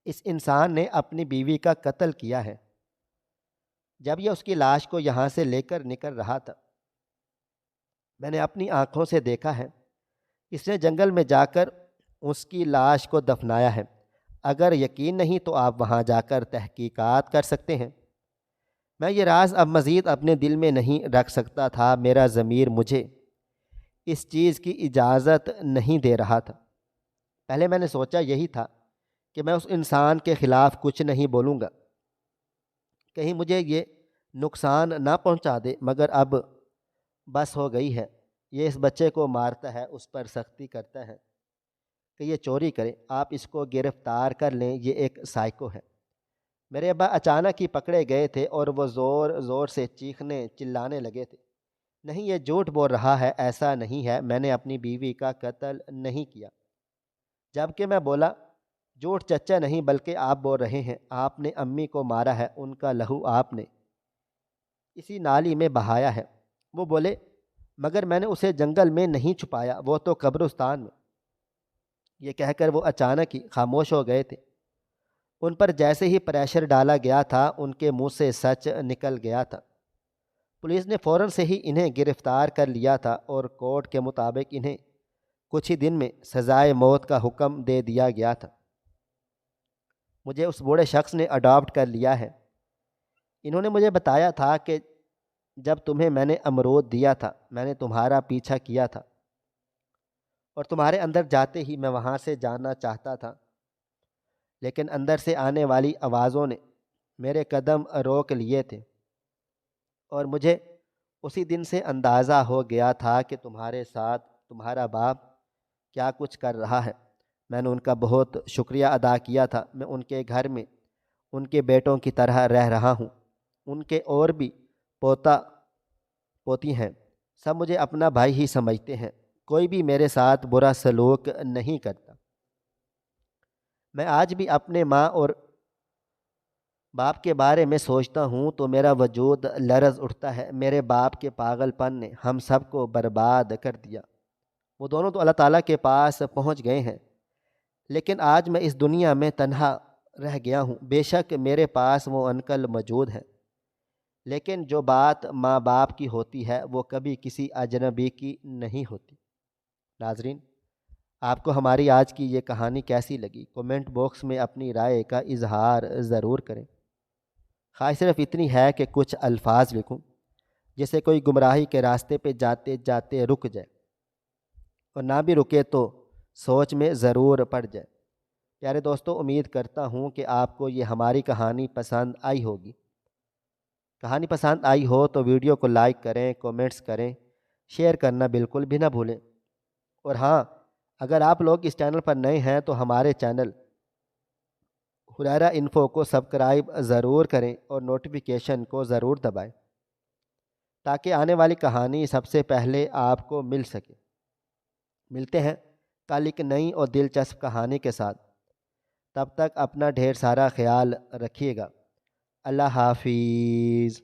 S1: اس انسان نے اپنی بیوی کا قتل کیا ہے۔ جب یہ اس کی لاش کو یہاں سے لے کر نکل رہا تھا، میں نے اپنی آنکھوں سے دیکھا ہے، اس نے جنگل میں جا کر اس کی لاش کو دفنایا ہے۔ اگر یقین نہیں تو آپ وہاں جا کر تحقیقات کر سکتے ہیں۔ میں یہ راز اب مزید اپنے دل میں نہیں رکھ سکتا تھا، میرا ضمیر مجھے اس چیز کی اجازت نہیں دے رہا تھا۔ پہلے میں نے سوچا یہی تھا کہ میں اس انسان کے خلاف کچھ نہیں بولوں گا، کہیں مجھے یہ نقصان نہ پہنچا دے، مگر اب بس ہو گئی ہے۔ یہ اس بچے کو مارتا ہے، اس پر سختی کرتا ہے کہ یہ چوری کرے، آپ اس کو گرفتار کر لیں، یہ ایک سائیکو ہے۔ میرے ابا اچانک ہی پکڑے گئے تھے اور وہ زور زور سے چیخنے چلانے لگے تھے، نہیں یہ جھوٹ بول رہا ہے، ایسا نہیں ہے، میں نے اپنی بیوی کا قتل نہیں کیا۔ جبکہ میں بولا، جھوٹ چچا نہیں بلکہ آپ بول رہے ہیں، آپ نے امی کو مارا ہے، ان کا لہو آپ نے اسی نالی میں بہایا ہے۔ وہ بولے، مگر میں نے اسے جنگل میں نہیں چھپایا، وہ تو قبرستان میں۔ یہ کہہ کر وہ اچانک ہی خاموش ہو گئے تھے۔ ان پر جیسے ہی پریشر ڈالا گیا تھا، ان کے منہ سے سچ نکل گیا تھا۔ پولیس نے فوراً سے ہی انہیں گرفتار کر لیا تھا اور کورٹ کے مطابق انہیں کچھ ہی دن میں سزائے موت کا حکم دے دیا گیا تھا۔ مجھے اس بوڑھے شخص نے اڈاپٹ کر لیا ہے۔ انہوں نے مجھے بتایا تھا کہ جب تمہیں میں نے امرود دیا تھا، میں نے تمہارا پیچھا کیا تھا اور تمہارے اندر جاتے ہی میں وہاں سے جانا چاہتا تھا، لیکن اندر سے آنے والی آوازوں نے میرے قدم روک لیے تھے، اور مجھے اسی دن سے اندازہ ہو گیا تھا کہ تمہارے ساتھ تمہارا باپ کیا کچھ کر رہا ہے۔ میں نے ان کا بہت شکریہ ادا کیا تھا۔ میں ان کے گھر میں ان کے بیٹوں کی طرح رہ رہا ہوں۔ ان کے اور بھی پوتا پوتی ہیں، سب مجھے اپنا بھائی ہی سمجھتے ہیں، کوئی بھی میرے ساتھ برا سلوک نہیں کرتا۔ میں آج بھی اپنے ماں اور باپ کے بارے میں سوچتا ہوں تو میرا وجود لرز اٹھتا ہے۔ میرے باپ کے پاگل پن نے ہم سب کو برباد کر دیا۔ وہ دونوں تو اللہ تعالیٰ کے پاس پہنچ گئے ہیں، لیکن آج میں اس دنیا میں تنہا رہ گیا ہوں۔ بے شک میرے پاس وہ انکل موجود ہیں، لیکن جو بات ماں باپ کی ہوتی ہے وہ کبھی کسی اجنبی کی نہیں ہوتی۔ ناظرین، آپ کو ہماری آج کی یہ کہانی کیسی لگی؟ کومنٹ باکس میں اپنی رائے کا اظہار ضرور کریں۔ خواہش صرف اتنی ہے کہ کچھ الفاظ لکھوں جسے کوئی گمراہی کے راستے پہ جاتے جاتے رک جائے، اور نہ بھی رکے تو سوچ میں ضرور پڑ جائے۔ پیارے دوستو، امید کرتا ہوں کہ آپ کو یہ ہماری کہانی پسند آئی ہوگی۔ کہانی پسند آئی ہو تو ویڈیو کو لائک کریں، کومنٹس کریں، شیئر کرنا بالکل بھی نہ بھولیں۔ اور ہاں، اگر آپ لوگ اس چینل پر نئے ہیں تو ہمارے چینل حریرہ انفو کو سبسکرائب ضرور کریں اور نوٹیفیکیشن کو ضرور دبائیں تاکہ آنے والی کہانی سب سے پہلے آپ کو مل سکے۔ ملتے ہیں کل ایک نئی اور دلچسپ کہانی کے ساتھ۔ تب تک اپنا ڈھیر سارا خیال رکھیے گا۔ اللہ حافظ۔